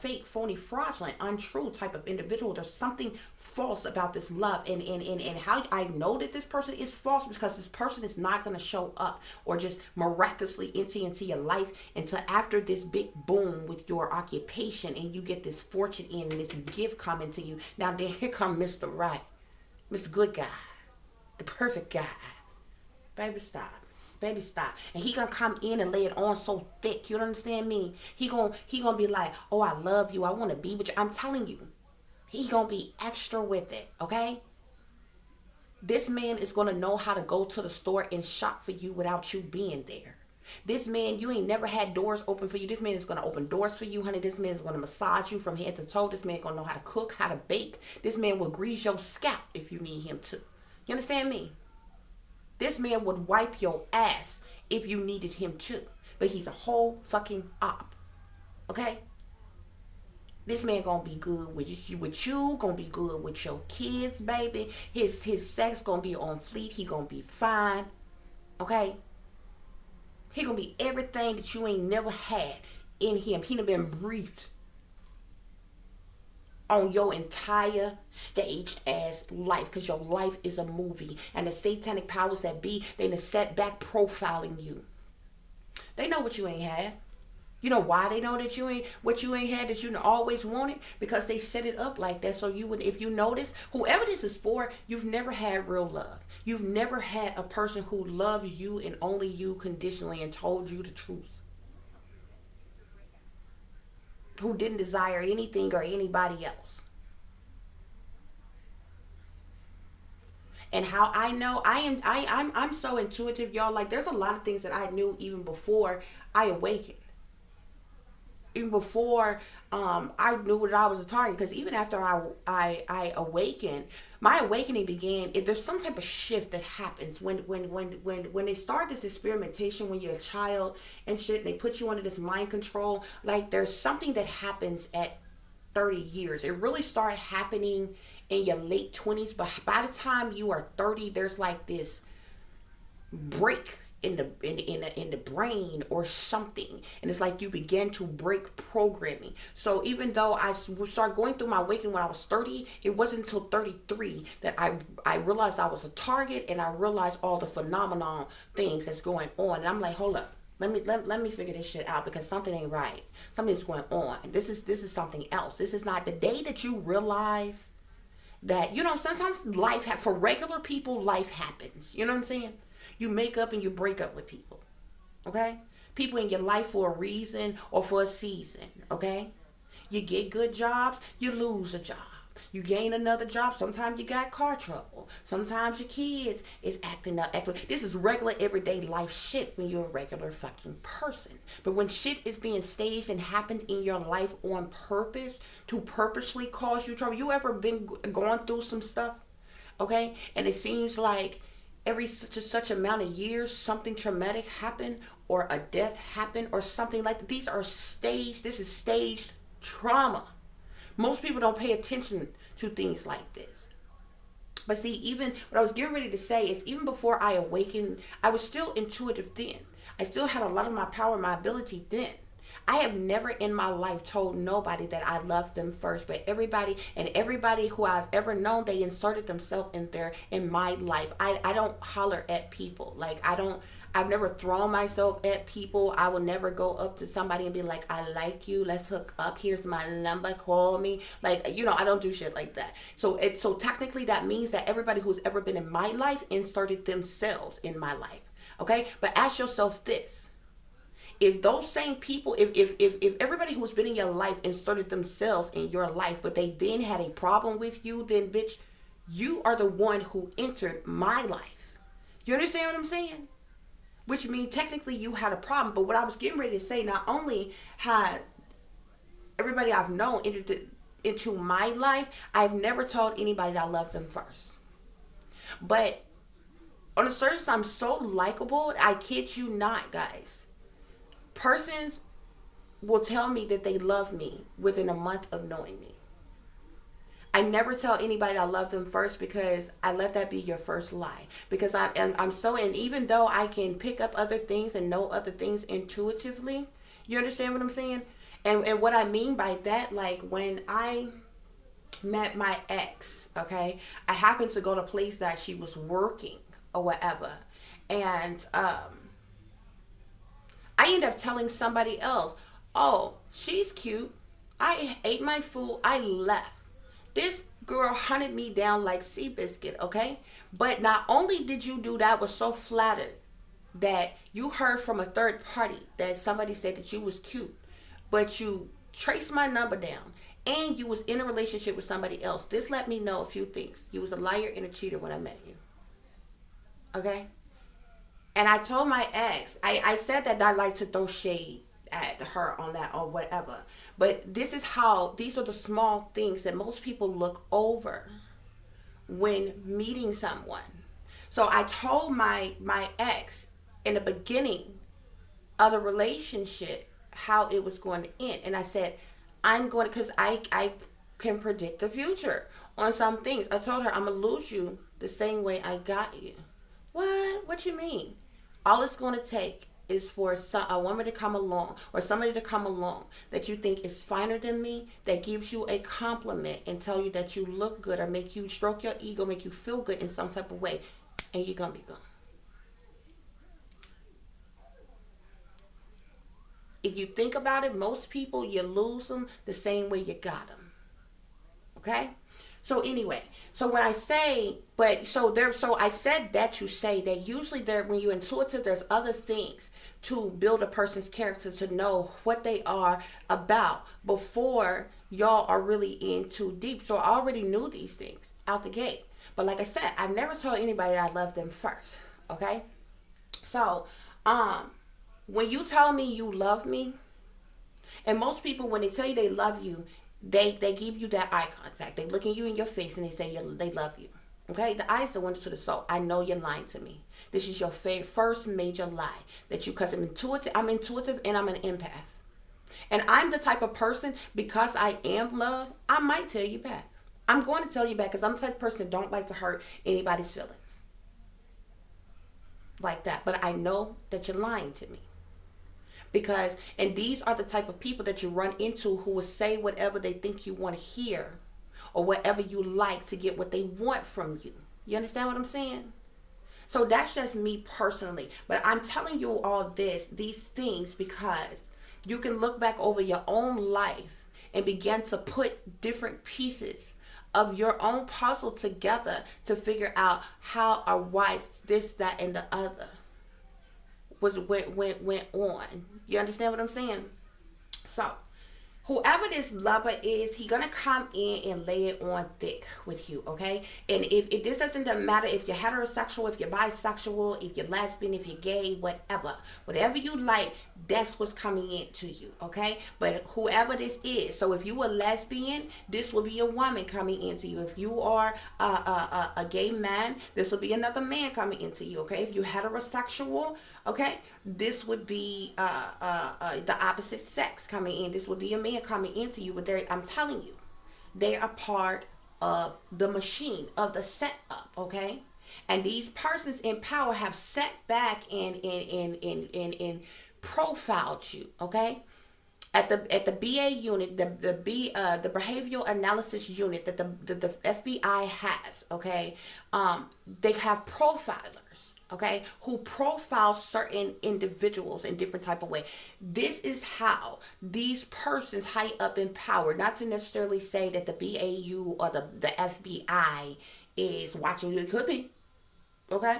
fake, phony, fraudulent, untrue type of individual. There's something false about this love. And how I know that this person is false, because this person is not going to show up or just miraculously enter into your life until after this big boom with your occupation and you get this fortune in and this gift coming to you. Now then, here come Mr. Right, Mr. Good Guy, the perfect guy. Baby, stop. Baby, stop. And he gonna come in and lay it on so thick. You don't understand me? He gonna be like, oh, I love you. I want to be with you. I'm telling you. He gonna be extra with it, okay? This man is gonna know how to go to the store and shop for you without you being there. This man, you ain't never had doors open for you. This man is going to open doors for you, honey. This man is going to massage you from head to toe. This man going to know how to cook, how to bake. This man will grease your scalp if you need him to. You understand me? This man would wipe your ass if you needed him to. But he's a whole fucking op. Okay? This man gonna be good with you, gonna be good with your kids, baby. His sex gonna be on fleek. He gonna be fine. Okay? He gonna be everything that you ain't never had in him. He done been breathed on your entire staged ass life, because your life is a movie, and the satanic powers that be, they done set back profiling you. They know what you ain't had. You know why they know that you ain't what you ain't had that you always wanted? Because they set it up like that. So you would, if you notice, whoever this is for, you've never had real love. You've never had a person who loves you and only you conditionally and told you the truth. Who didn't desire anything or anybody else. And how I know, I'm so intuitive, y'all. Like, there's a lot of things that I knew even before I awakened. Even before I knew that I was a target, because even after I awakened, my awakening began. There's some type of shift that happens when they start this experimentation when you're a child and shit. And they put you under this mind control. Like, there's something that happens at 30 years. It really started happening in your late 20s, but by the time you are 30, there's like this break in the brain or something, and it's like you begin to break programming. So even though I started going through my awakening when I was 30, it wasn't until 33 that I realized I was a target, and I realized all the phenomenal things that's going on. And I'm like, hold up, let me figure this shit out, because something ain't right. Something's going on. This is something else. This is not the day that you realize that, you know, sometimes life for regular people, life happens. You know what I'm saying? You make up and you break up with people, okay? people in your life for a reason or for a season, okay? You get good jobs, you lose a job. You gain another job. Sometimes you got car trouble. Sometimes your kids is acting up. This is regular everyday life shit when you're a regular fucking person. But when shit is being staged and happens in your life on purpose to purposely cause you trouble. You ever been going through some stuff? Okay? And it seems like every such amount of years something traumatic happened or a death happened or something like that. These are staged. This is staged trauma. Most people don't pay attention to things like this. But see, even what I was getting ready to say is even before I awakened, I was still intuitive then. I still had a lot of my power, my ability then. I have never in my life told nobody that I loved them first, but everybody who I've ever known, they inserted themselves in my life. I don't holler at people. Like I've never thrown myself at people. I will never go up to somebody and be like, I like you. Let's hook up. Here's my number. Call me. Like, I don't do shit like that. So technically that means that everybody who's ever been in my life inserted themselves in my life. Okay. But ask yourself this. If those same people, if everybody who's been in your life inserted themselves in your life, but they then had a problem with you, then bitch, you are the one who entered my life. You understand what I'm saying? Which means technically you had a problem. But what I was getting ready to say, not only had everybody I've known entered into my life, I've never told anybody that I love them first. But on the surface, I'm so likable. I kid you not, guys. Persons will tell me that they love me within a month of knowing me. I never tell anybody I love them first because I let that be your first lie. Because and even though I can pick up other things and know other things intuitively, you understand what I'm saying? And what I mean by that, like when I met my ex, okay, I happened to go to a place that she was working or whatever. And I ended up telling somebody else, oh, she's cute. I ate my food. I left. This girl hunted me down like Seabiscuit, okay? But not only did you do that, I was so flattered that you heard from a third party that somebody said that you was cute, but you traced my number down and you was in a relationship with somebody else. This let me know a few things. You was a liar and a cheater when I met you, okay? And I told my ex, I said that I like to throw shade at her on that or whatever. But these are the small things that most people look over when meeting someone. So I told my ex in the beginning of the relationship how it was going to end. And I said, because I can predict the future on some things. I told her, I'm going to lose you the same way I got you. What you mean? All it's going to take is for a woman to come along or somebody to come along that you think is finer than me, that gives you a compliment and tell you that you look good or make you stroke your ego, make you feel good in some type of way, and you're going to be gone. If you think about it, most people, you lose them the same way you got them. Okay? So anyway, so when I say, I said that to say that usually when you're intuitive, there's other things to build a person's character, to know what they are about before y'all are really in too deep. So I already knew these things out the gate. But like I said, I've never told anybody that I love them first. Okay? So, when you tell me you love me, and most people, when they tell you they love you, they give you that eye contact. They look at you in your face and they say they love you. Okay? The eye is the window to the soul. I know you're lying to me. This is your first major lie. Because I'm intuitive and I'm an empath. And I'm the type of person, because I am love, I might tell you back. I'm going to tell you back because I'm the type of person that don't like to hurt anybody's feelings. Like that. But I know that you're lying to me. And these are the type of people that you run into who will say whatever they think you want to hear or whatever you like to get what they want from you. You understand what I'm saying? So that's just me personally. But I'm telling you all these things because you can look back over your own life and begin to put different pieces of your own puzzle together to figure out how or why this, that, and the other. went on. You understand what I'm saying? So whoever this lover is, he gonna come in and lay it on thick with you, okay? And if this doesn't matter if you're heterosexual, if you're bisexual, if you're lesbian, if you're gay, whatever you like, that's what's coming into you, okay? But whoever this is, so if you a lesbian, this will be a woman coming into you. If you are a gay man, this will be another man coming into you, okay? If you're heterosexual, okay, this would be the opposite sex coming in. This would be a man coming into you. But I'm telling you, they are part of the machine, of the setup, okay? And these persons in power have sat back and profiled you, okay? At the BA unit, the behavioral analysis unit that the FBI has, okay? They have profilers, okay, who profile certain individuals in different type of way. This is how these persons high up in power, not to necessarily say that the BAU or the FBI is watching you. It could be, okay?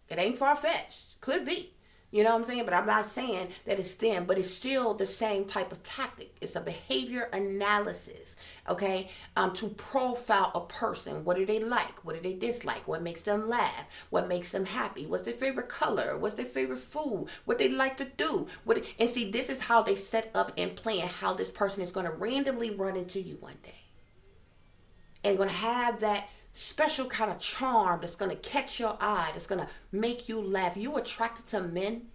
It ain't far-fetched. Could be. You know what I'm saying? But I'm not saying that it's them, but it's still the same type of tactic. It's a behavior analysis, okay? To profile a person. What do they like? What do they dislike? What makes them laugh? What makes them happy? What's their favorite color? What's their favorite food? What they like to do? And see, this is how they set up and plan how this person is going to randomly run into you one day. And going to have that special kind of charm that's going to catch your eye, that's going to make you laugh. You attracted to men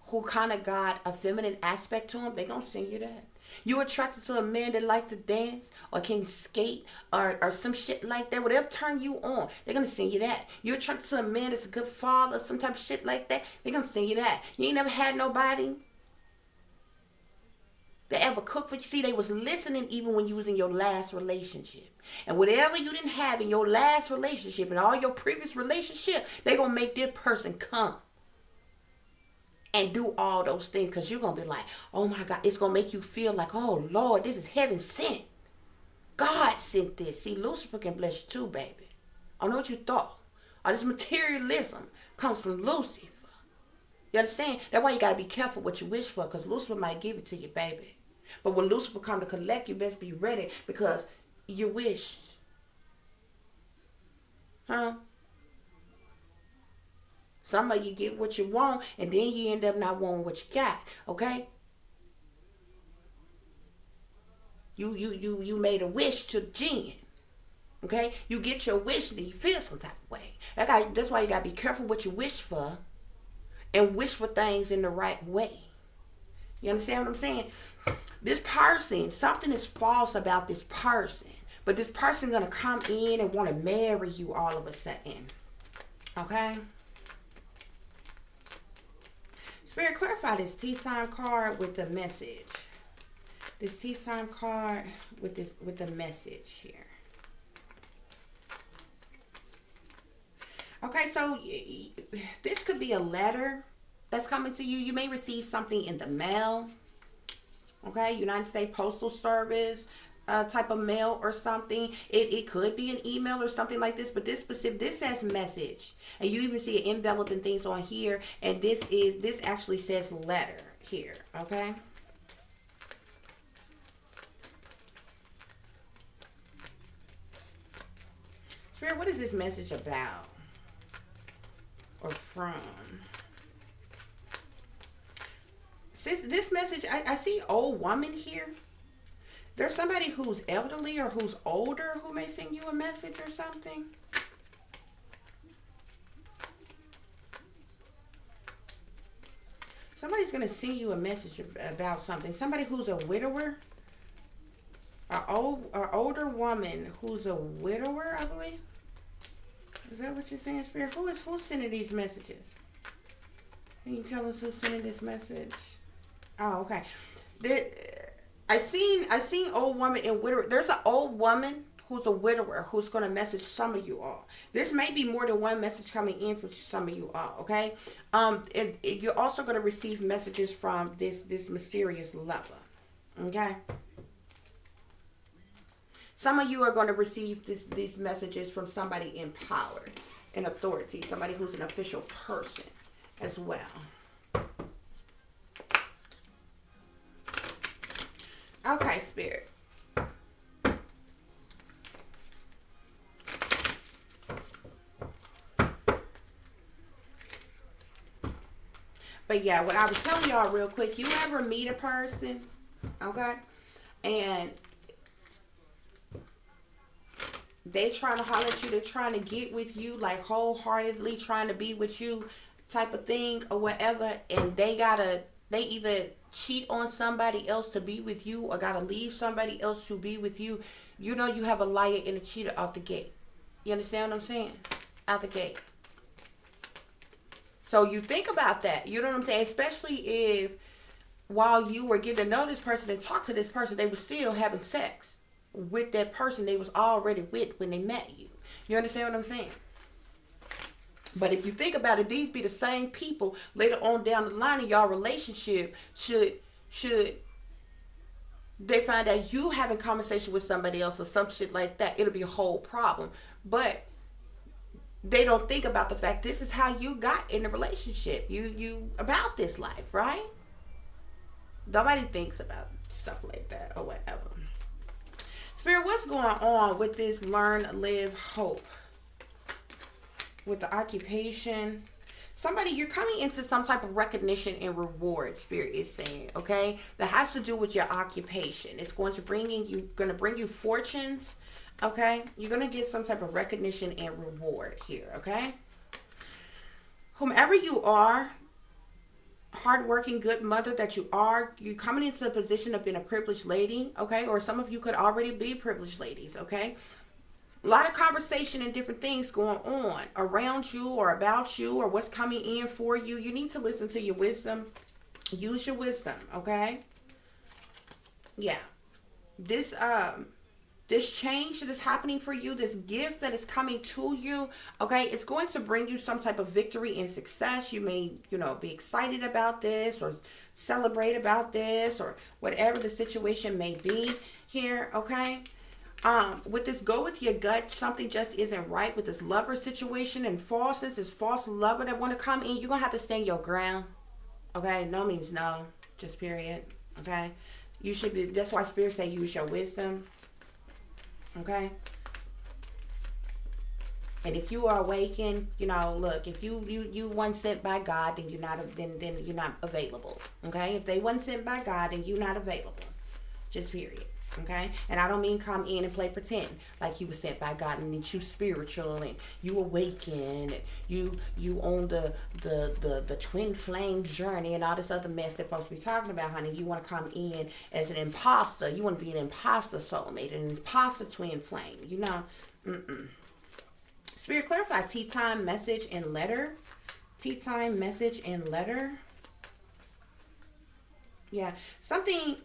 who kind of got a feminine aspect to them, they're going to send you that. You attracted to a man that like to dance or can skate or some shit like that, whatever turn you on, they're going to send you that. You attracted to a man that's a good father, some type of shit like that, they're going to send you that. You ain't never had nobody that ever cooked for you. See, they was listening even when you was in your last relationship. And whatever you didn't have in your last relationship and all your previous relationship, they going to make this person come and do all those things. Because you're going to be like, oh my God, it's going to make you feel like, oh Lord, this is heaven sent. God sent this. See, Lucifer can bless you too, baby. I know what you thought. All this materialism comes from Lucifer. You understand? That's why you got to be careful what you wish for, because Lucifer might give it to you, baby. But when Lucifer come to collect, you best be ready, because you wish. Huh? Some of you get what you want, and then you end up not wanting what you got, okay? You made a wish to the jinn, okay? You get your wish, and you feel some type of way. That's why you got to be careful what you wish for, and wish for things in the right way. You understand what I'm saying? This person, something is false about this person. But this person going to come in and want to marry you all of a sudden. Okay? Spirit, clarify this tea time card with the message. This tea time card with the message here. Okay, so this could be a letter that's coming to you. You may receive something in the mail. Okay, United States Postal Service type of mail or something. It could be an email or something like this, but this says message. And you even see an envelope and things on here. And this actually says letter here, okay? Spirit, what is this message about? Or from? This message, I see old woman here. There's somebody who's elderly or who's older who may send you a message or something. Somebody's going to send you a message about something. Somebody who's a widower. An older woman who's a widower, I believe. Is that what you're saying, Spirit? Who's sending these messages? Can you tell us who's sending this message? Oh, okay. I seen old woman and widower. There's an old woman who's a widower who's going to message some of you all. This may be more than one message coming in for some of you all, okay? And you're also going to receive messages from this mysterious lover, okay? Some of you are going to receive these messages from somebody in power, in authority, somebody who's an official person as well. Okay, Spirit. But yeah, what I was telling y'all real quick, you ever meet a person, okay, and they trying to holler at you, they're trying to get with you, like wholeheartedly trying to be with you type of thing or whatever, and they either cheat on somebody else to be with you or gotta leave somebody else to be with you. You know you have a liar and a cheater out the gate. You understand what I'm saying? Out the gate. So you think about that. You know what I'm saying? Especially if while you were getting to know this person and talk to this person, they were still having sex with that person they was already with when they met you. You understand what I'm saying? But if you think about it, these be the same people later on down the line in y'all relationship. Should they find out you having conversation with somebody else or some shit like that, it'll be a whole problem. But they don't think about the fact this is how you got in the relationship. You about this life, right? Nobody thinks about stuff like that or whatever. Spirit, what's going on with this learn, live, hope? With the occupation. Somebody, you're coming into some type of recognition and reward, Spirit is saying, okay? That has to do with your occupation. It's going to bring you fortunes. Okay, you're going to get some type of recognition and reward here, okay? Whomever you are, hardworking, good mother that you are, you're coming into a position of being a privileged lady, okay? Or some of you could already be privileged ladies, okay? A lot of conversation and different things going on around you or about you or what's coming in for you. You need to listen to your wisdom. Use your wisdom, okay? Yeah. This change that is happening for you, this gift that is coming to you, okay, it's going to bring you some type of victory and success. You may, be excited about this or celebrate about this or whatever the situation may be here, okay? With this go with your gut, something just isn't right with this lover situation and falseness, this false lover that want to come in. You're going to have to stand your ground, okay? No means no, just period, okay? You should be, that's why Spirit say use your wisdom. Okay. And if you are awakened, look, if you weren't sent by God, then you're not available. Okay. If they weren't sent by God, then you're not available. Just period. Okay. And I don't mean come in and play pretend like you were sent by God and that you spiritual and you awaken and you on the twin flame journey and all this other mess they're supposed to be talking about, honey. You want to come in as an imposter. You want to be an imposter soulmate, an imposter twin flame. Spirit, clarify tea time, message, and letter. Tea time, message, and letter. Yeah. Something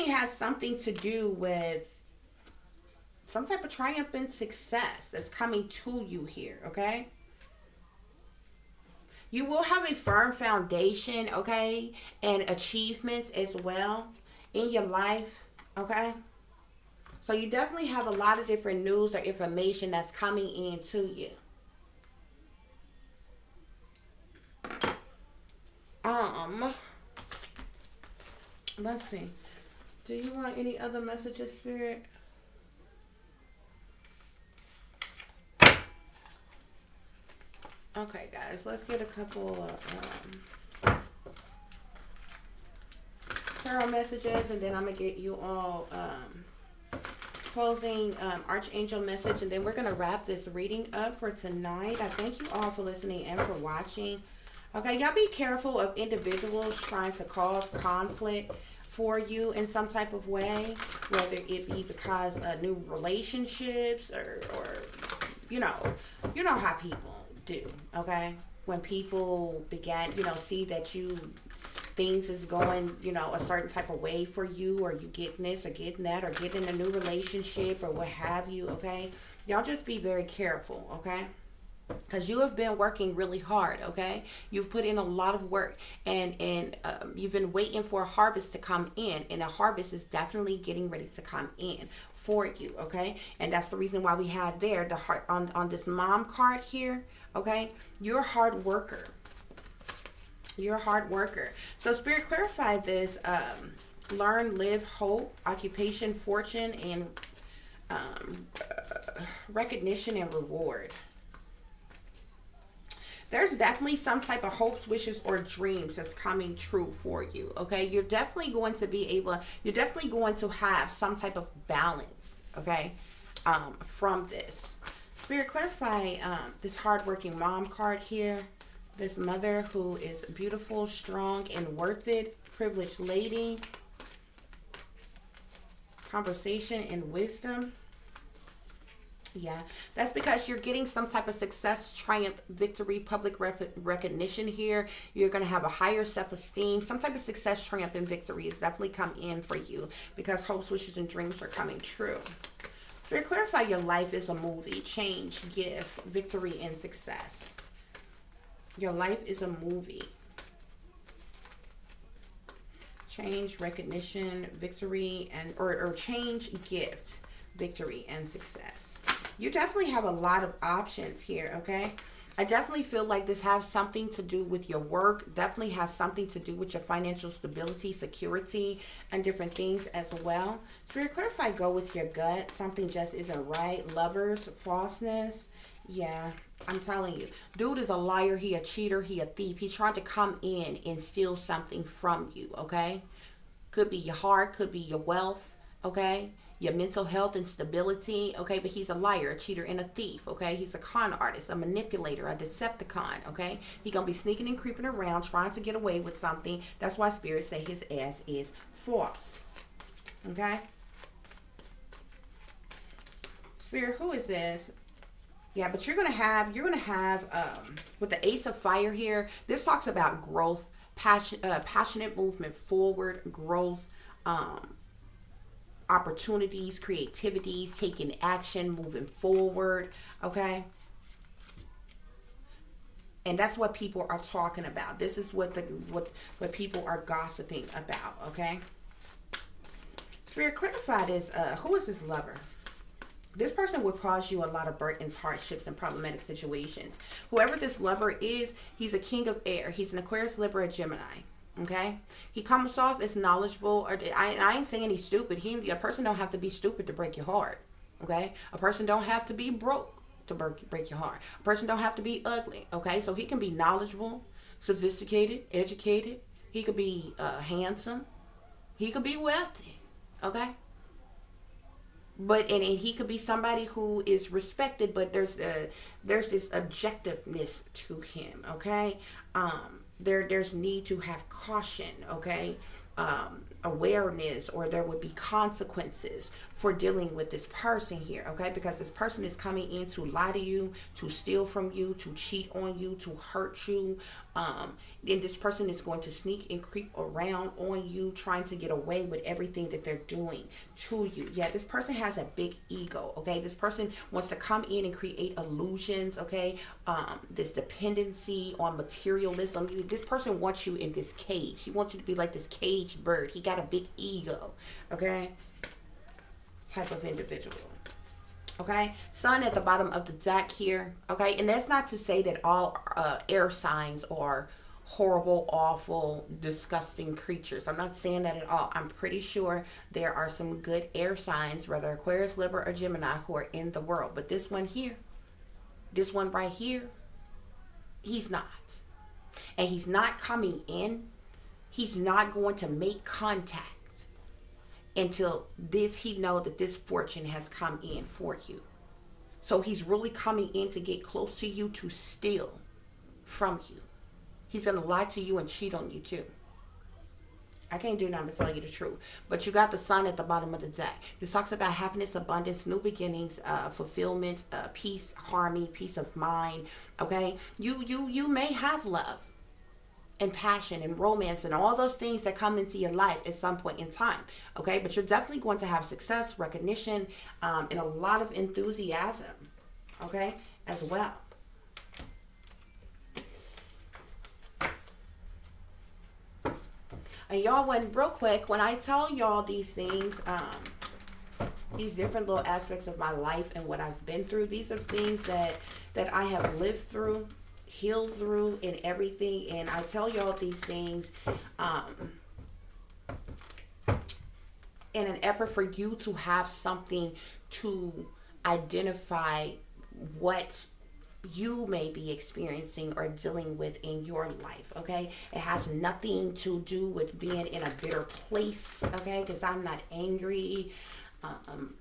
has something to do with some type of triumphant success that's coming to you here, okay? You will have a firm foundation, okay, and achievements as well in your life, okay? So you definitely have a lot of different news or information that's coming in to you. Let's see. Do you want any other messages, Spirit? Okay, guys, let's get a couple of tarot messages, and then I'm going to get you all closing Archangel message, and then we're going to wrap this reading up for tonight. I thank you all for listening and for watching. Okay, y'all be careful of individuals trying to cause conflict for you in some type of way, whether it be because of new relationships or you know how people do, okay? When people see that things is going, a certain type of way for you, or you getting this or getting that or getting in a new relationship or what have you, okay? Y'all just be very careful, okay? Because you have been working really hard, okay? You've put in a lot of work, and you've been waiting for a harvest to come in, and a harvest is definitely getting ready to come in for you, okay? And that's the reason why we had there the heart on this mom card here, okay? You're a hard worker. You're a hard worker. So Spirit, clarify this. Learn, live, hope, occupation, fortune, and recognition and reward. There's definitely some type of hopes, wishes, or dreams that's coming true for you, okay? You're definitely going to be able, you're definitely going to have some type of balance, okay, from this. Spirit, clarify this hardworking mom card here. This mother who is beautiful, strong, and worth it. Privileged lady. Conversation and wisdom. Yeah, that's because you're getting some type of success, triumph, victory, public recognition here. You're going to have a higher self-esteem. Some type of success, triumph, and victory is definitely come in for you because hopes, wishes, and dreams are coming true. Spirit, clarify your life is a movie. Change, gift, victory, and success. Your life is a movie. Change, recognition, victory, and or change, gift, victory, and success. You definitely have a lot of options here, okay? I definitely feel like this has something to do with your work. Definitely has something to do with your financial stability, security, and different things as well. Spirit, clarify, go with your gut. Something just isn't right. Lovers, falseness. Yeah, I'm telling you. Dude is a liar. He a cheater. He a thief. He's trying to come in and steal something from you, okay? Could be your heart. Could be your wealth, okay? Your mental health and stability, okay? But he's a liar, a cheater, and a thief, okay? He's a con artist, a manipulator, a Decepticon, okay? He gonna be sneaking and creeping around, trying to get away with something. That's why spirits say his ass is false, okay? Spirit, who is this? Yeah, but you're gonna have with the Ace of Fire here. This talks about growth, passionate movement forward, growth, opportunities, creativities, taking action, moving forward, okay? And that's what people are talking about. This is what people are gossiping about, okay? Spirit, clarify this. Who is this lover? This person will cause you a lot of burdens, hardships, and problematic situations. Whoever this lover is, he's a king of air. He's an Aquarius, Libra, Gemini. Okay, he comes off as knowledgeable. I ain't saying he's stupid. A person don't have to be stupid to break your heart. Okay, a person don't have to be broke to break your heart. A person don't have to be ugly. Okay, so he can be knowledgeable, sophisticated, educated. He could be handsome. He could be wealthy. Okay, but and he could be somebody who is respected. But there's this objectiveness to him. Okay. There's need to have caution, okay, awareness, or there would be consequences for dealing with this person here, okay, because this person is coming in to lie to you, to steal from you, to cheat on you, to hurt you. Then this person is going to sneak and creep around on you, trying to get away with everything that they're doing to you. Yeah, this person has a big ego, okay? This person wants to come in and create illusions, okay? This dependency on materialism. This person wants you in this cage. He wants you to be like this caged bird. He got a big ego, okay? Type of individual. Okay, Sun at the bottom of the deck here. Okay, and that's not to say that all air signs are horrible, awful, disgusting creatures. I'm not saying that at all. I'm pretty sure there are some good air signs, whether Aquarius, Libra, or Gemini, who are in the world. But this one here, this one right here, he's not. And he's not coming in. He's not going to make contact until he know that this fortune has come in for you. So he's really coming in to get close to you, to steal from you. He's going to lie to you and cheat on you too. I can't do nothing but tell you the truth. But you got the Sun at the bottom of the deck. This talks about happiness, abundance, new beginnings, fulfillment, peace, harmony, peace of mind. Okay? You may have love and passion and romance and all those things that come into your life at some point in time, okay? But you're definitely going to have success, recognition, and a lot of enthusiasm, okay, as well. And y'all, real quick, when I tell y'all these things, these different little aspects of my life and what I've been through. These are things that I have lived through, healed through, and everything. And I tell y'all these things in an effort for you to have something to identify what you may be experiencing or dealing with in your life. Okay, it has nothing to do with being in a bitter place. Okay, because I'm not angry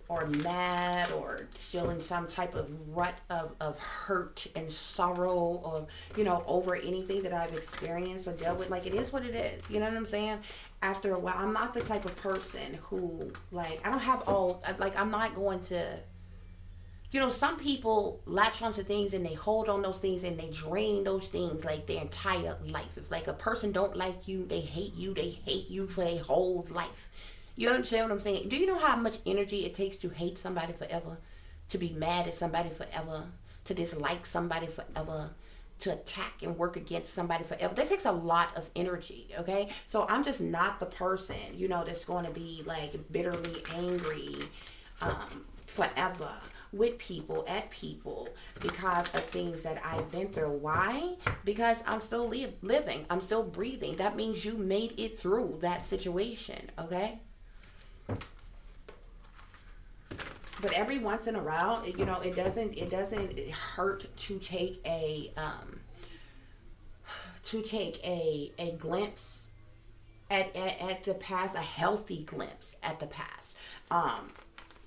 or mad or still in some type of rut of hurt and sorrow, or over anything that I've experienced or dealt with. Like, it is what it is, you know what I'm saying? After a while, I'm not the type of person who, like, I don't have all, like, I'm not going to, some people latch onto things and they hold on those things and they drain those things like their entire life. If like a person don't like you, they hate you for their whole life. You understand what I'm saying? Do you know how much energy it takes to hate somebody forever? To be mad at somebody forever? To dislike somebody forever? To attack and work against somebody forever? That takes a lot of energy, okay? So I'm just not the person, that's going to be like bitterly angry forever with people, at people, because of things that I've been through. Why? Because I'm still living. I'm still breathing. That means you made it through that situation, okay? But every once in a while, it doesn't hurt to take a glimpse at the past, a healthy glimpse at the past.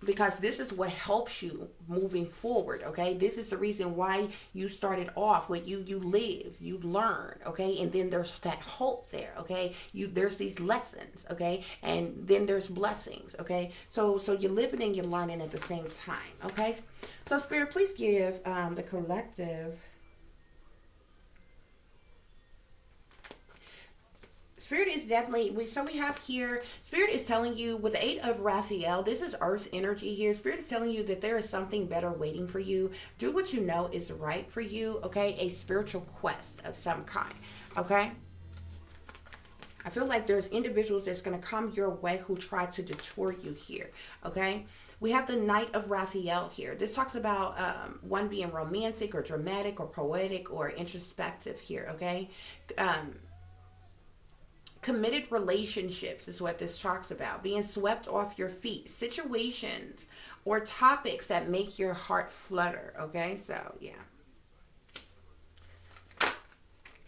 Because this is what helps you moving forward, okay? This is the reason why you started off with you live, you learn, okay? And then there's that hope there, okay? There's these lessons, okay? And then there's blessings, okay? So you're living and you're learning at the same time, okay? So Spirit, please give the collective. Spirit is definitely, we have here, Spirit is telling you with the 8 of Raphael, this is Earth's energy here. Spirit is telling you that there is something better waiting for you. Do what you know is right for you, okay? A spiritual quest of some kind, okay? I feel like there's individuals that's going to come your way who try to detour you here, okay? We have the Knight of Raphael here. This talks about one being romantic or dramatic or poetic or introspective here, okay? Committed relationships is what this talks about. Being swept off your feet. Situations or topics that make your heart flutter. Okay, so yeah.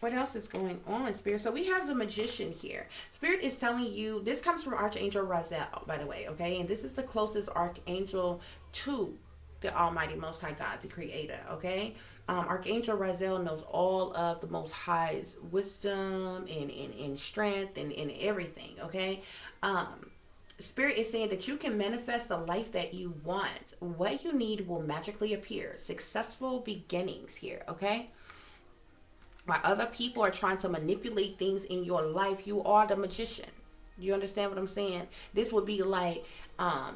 What else is going on, Spirit? So we have the Magician here. Spirit is telling you, this comes from Archangel Raziel, by the way, okay? And this is the closest archangel to the Almighty Most High God, the Creator, okay? Archangel Raziel knows all of the Most High's wisdom and strength and everything, okay? Spirit is saying that you can manifest the life that you want. What you need will magically appear. Successful beginnings here, okay? While other people are trying to manipulate things in your life, you are the magician. You understand what I'm saying? This would be like a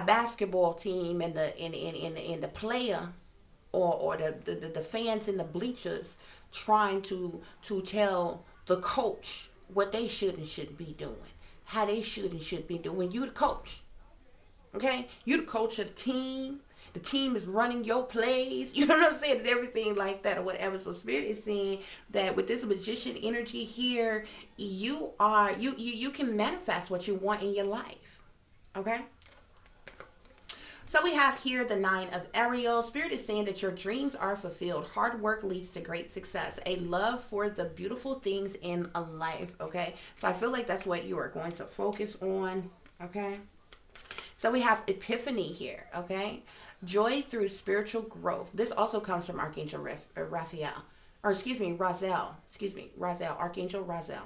basketball team and the player or the fans in the bleachers trying to tell the coach what they should and shouldn't be doing, how they should and shouldn't be doing. You the coach, okay? You the coach of the team. The team is running your plays, you know what I'm saying, and everything like that or whatever. So Spirit is saying that with this magician energy here, you can manifest what you want in your life, okay? So we have here the 9 of Ariel. Spirit is saying that your dreams are fulfilled. Hard work leads to great success. A love for the beautiful things in a life, okay? So I feel like that's what you are going to focus on, okay? So we have Epiphany here, okay? Joy through spiritual growth. This also comes from Archangel Raphael. Or excuse me, Raziel. Archangel Raziel.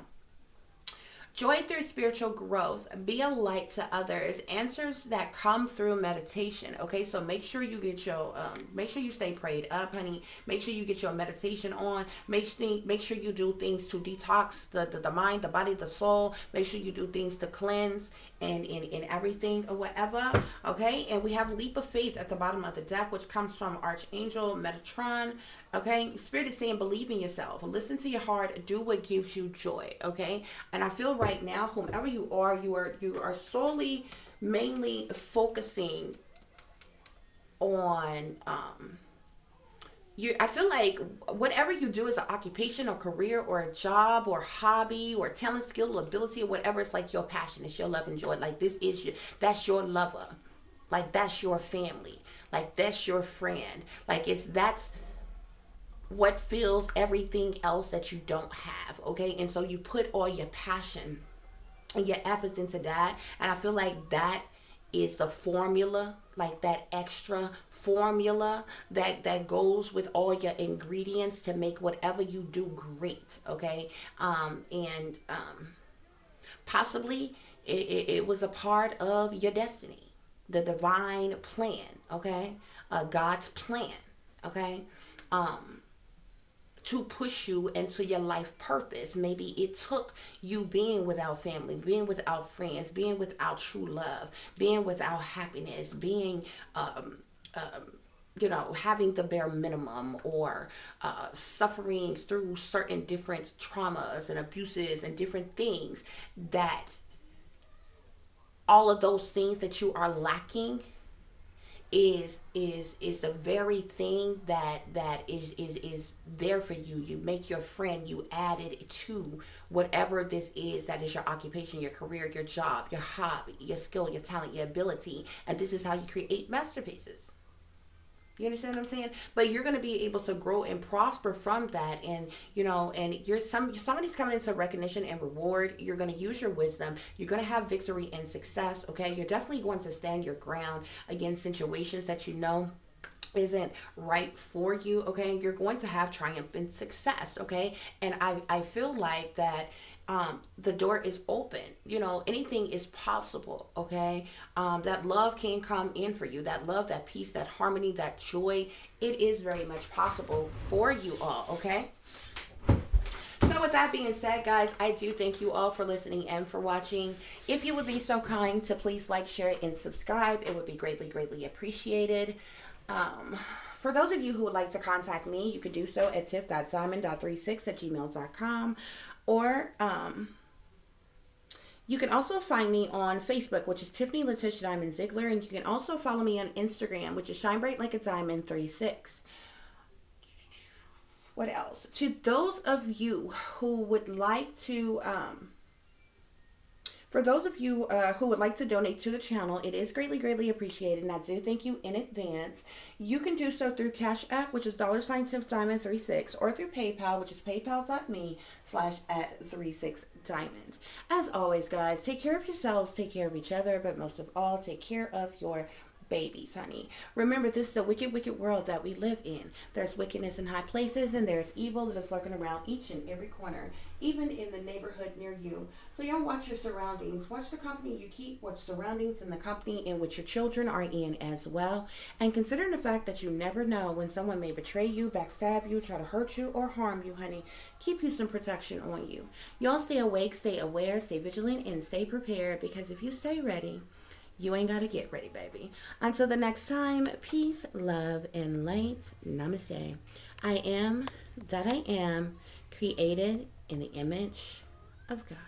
Joy through spiritual growth. Be a light to others. Answers that come through meditation. Okay, so make sure you get your, make sure you stay prayed up, honey. Make sure you get your meditation on. Make sure you do things to detox the mind, the body, the soul. Make sure you do things to cleanse and everything or whatever. Okay, and we have leap of faith at the bottom of the deck, which comes from Archangel Metatron. Okay, Spirit is saying believe in yourself. Listen to your heart. Do what gives you joy. Okay, and I feel right now, whomever you are solely mainly focusing on I feel like whatever you do as an occupation or career or a job or hobby or talent, skill, ability, or whatever, it's like your passion, it's your love and joy. Like this is that's your lover, like that's your family, like that's your friend, like that's what fills everything else that you don't have. Okay, and so you put all your passion and your efforts into that, and I feel like that is the formula, like that extra formula that goes with all your ingredients to make whatever you do great. Okay, and possibly it was a part of your destiny, the divine plan. Okay, God's plan. Okay, to push you into your life purpose. Maybe it took you being without family, being without friends, being without true love, being without happiness, being having the bare minimum, or suffering through certain different traumas and abuses and different things, that all of those things that you are lacking is the very thing that is there for you. You make your friend, you add it to whatever this is that is your occupation, your career, your job, your hobby, your skill, your talent, your ability, and this is how you create masterpieces. You understand what I'm saying? But you're going to be able to grow and prosper from that. And, and somebody's coming into recognition and reward. You're going to use your wisdom. You're going to have victory and success. Okay. You're definitely going to stand your ground against situations that isn't right for you. Okay. You're going to have triumph and success. Okay. And I feel like that the door is open. Anything is possible. Okay. That love can come in for you. That love, that peace, that harmony, that joy. It is very much possible for you all. Okay. So with that being said, guys, I do thank you all for listening and for watching. If you would be so kind to please like, share, and subscribe, it would be greatly, greatly appreciated. For those of you who would like to contact me, you could do so at tiff.diamond.36@gmail.com. Or you can also find me on Facebook, which is Tiffany Letitia Diamond Ziegler. And you can also follow me on Instagram, which is Shine Bright Like a Diamond 36. What else? To those of you who would like to... For those of you who would like to donate to the channel, it is greatly, greatly appreciated, and I do thank you in advance. You can do so through CASHAPP, which is $TiffDiamond36, or through PayPal, which is paypal.me/@36diamond. As always, guys, take care of yourselves, take care of each other, but most of all, take care of your babies, honey. Remember, this is the wicked, wicked world that we live in. There's wickedness in high places, and there's evil that is lurking around each and every corner, even in the neighborhood near you. So y'all watch your surroundings. Watch the company you keep. Watch surroundings and the company in which your children are in as well. And considering the fact that you never know when someone may betray you, backstab you, try to hurt you, or harm you, honey, keep you some protection on you. Y'all stay awake, stay aware, stay vigilant, and stay prepared, because if you stay ready, you ain't got to get ready, baby. Until the next time, peace, love, and light. Namaste. I am that I am, created in the image of God.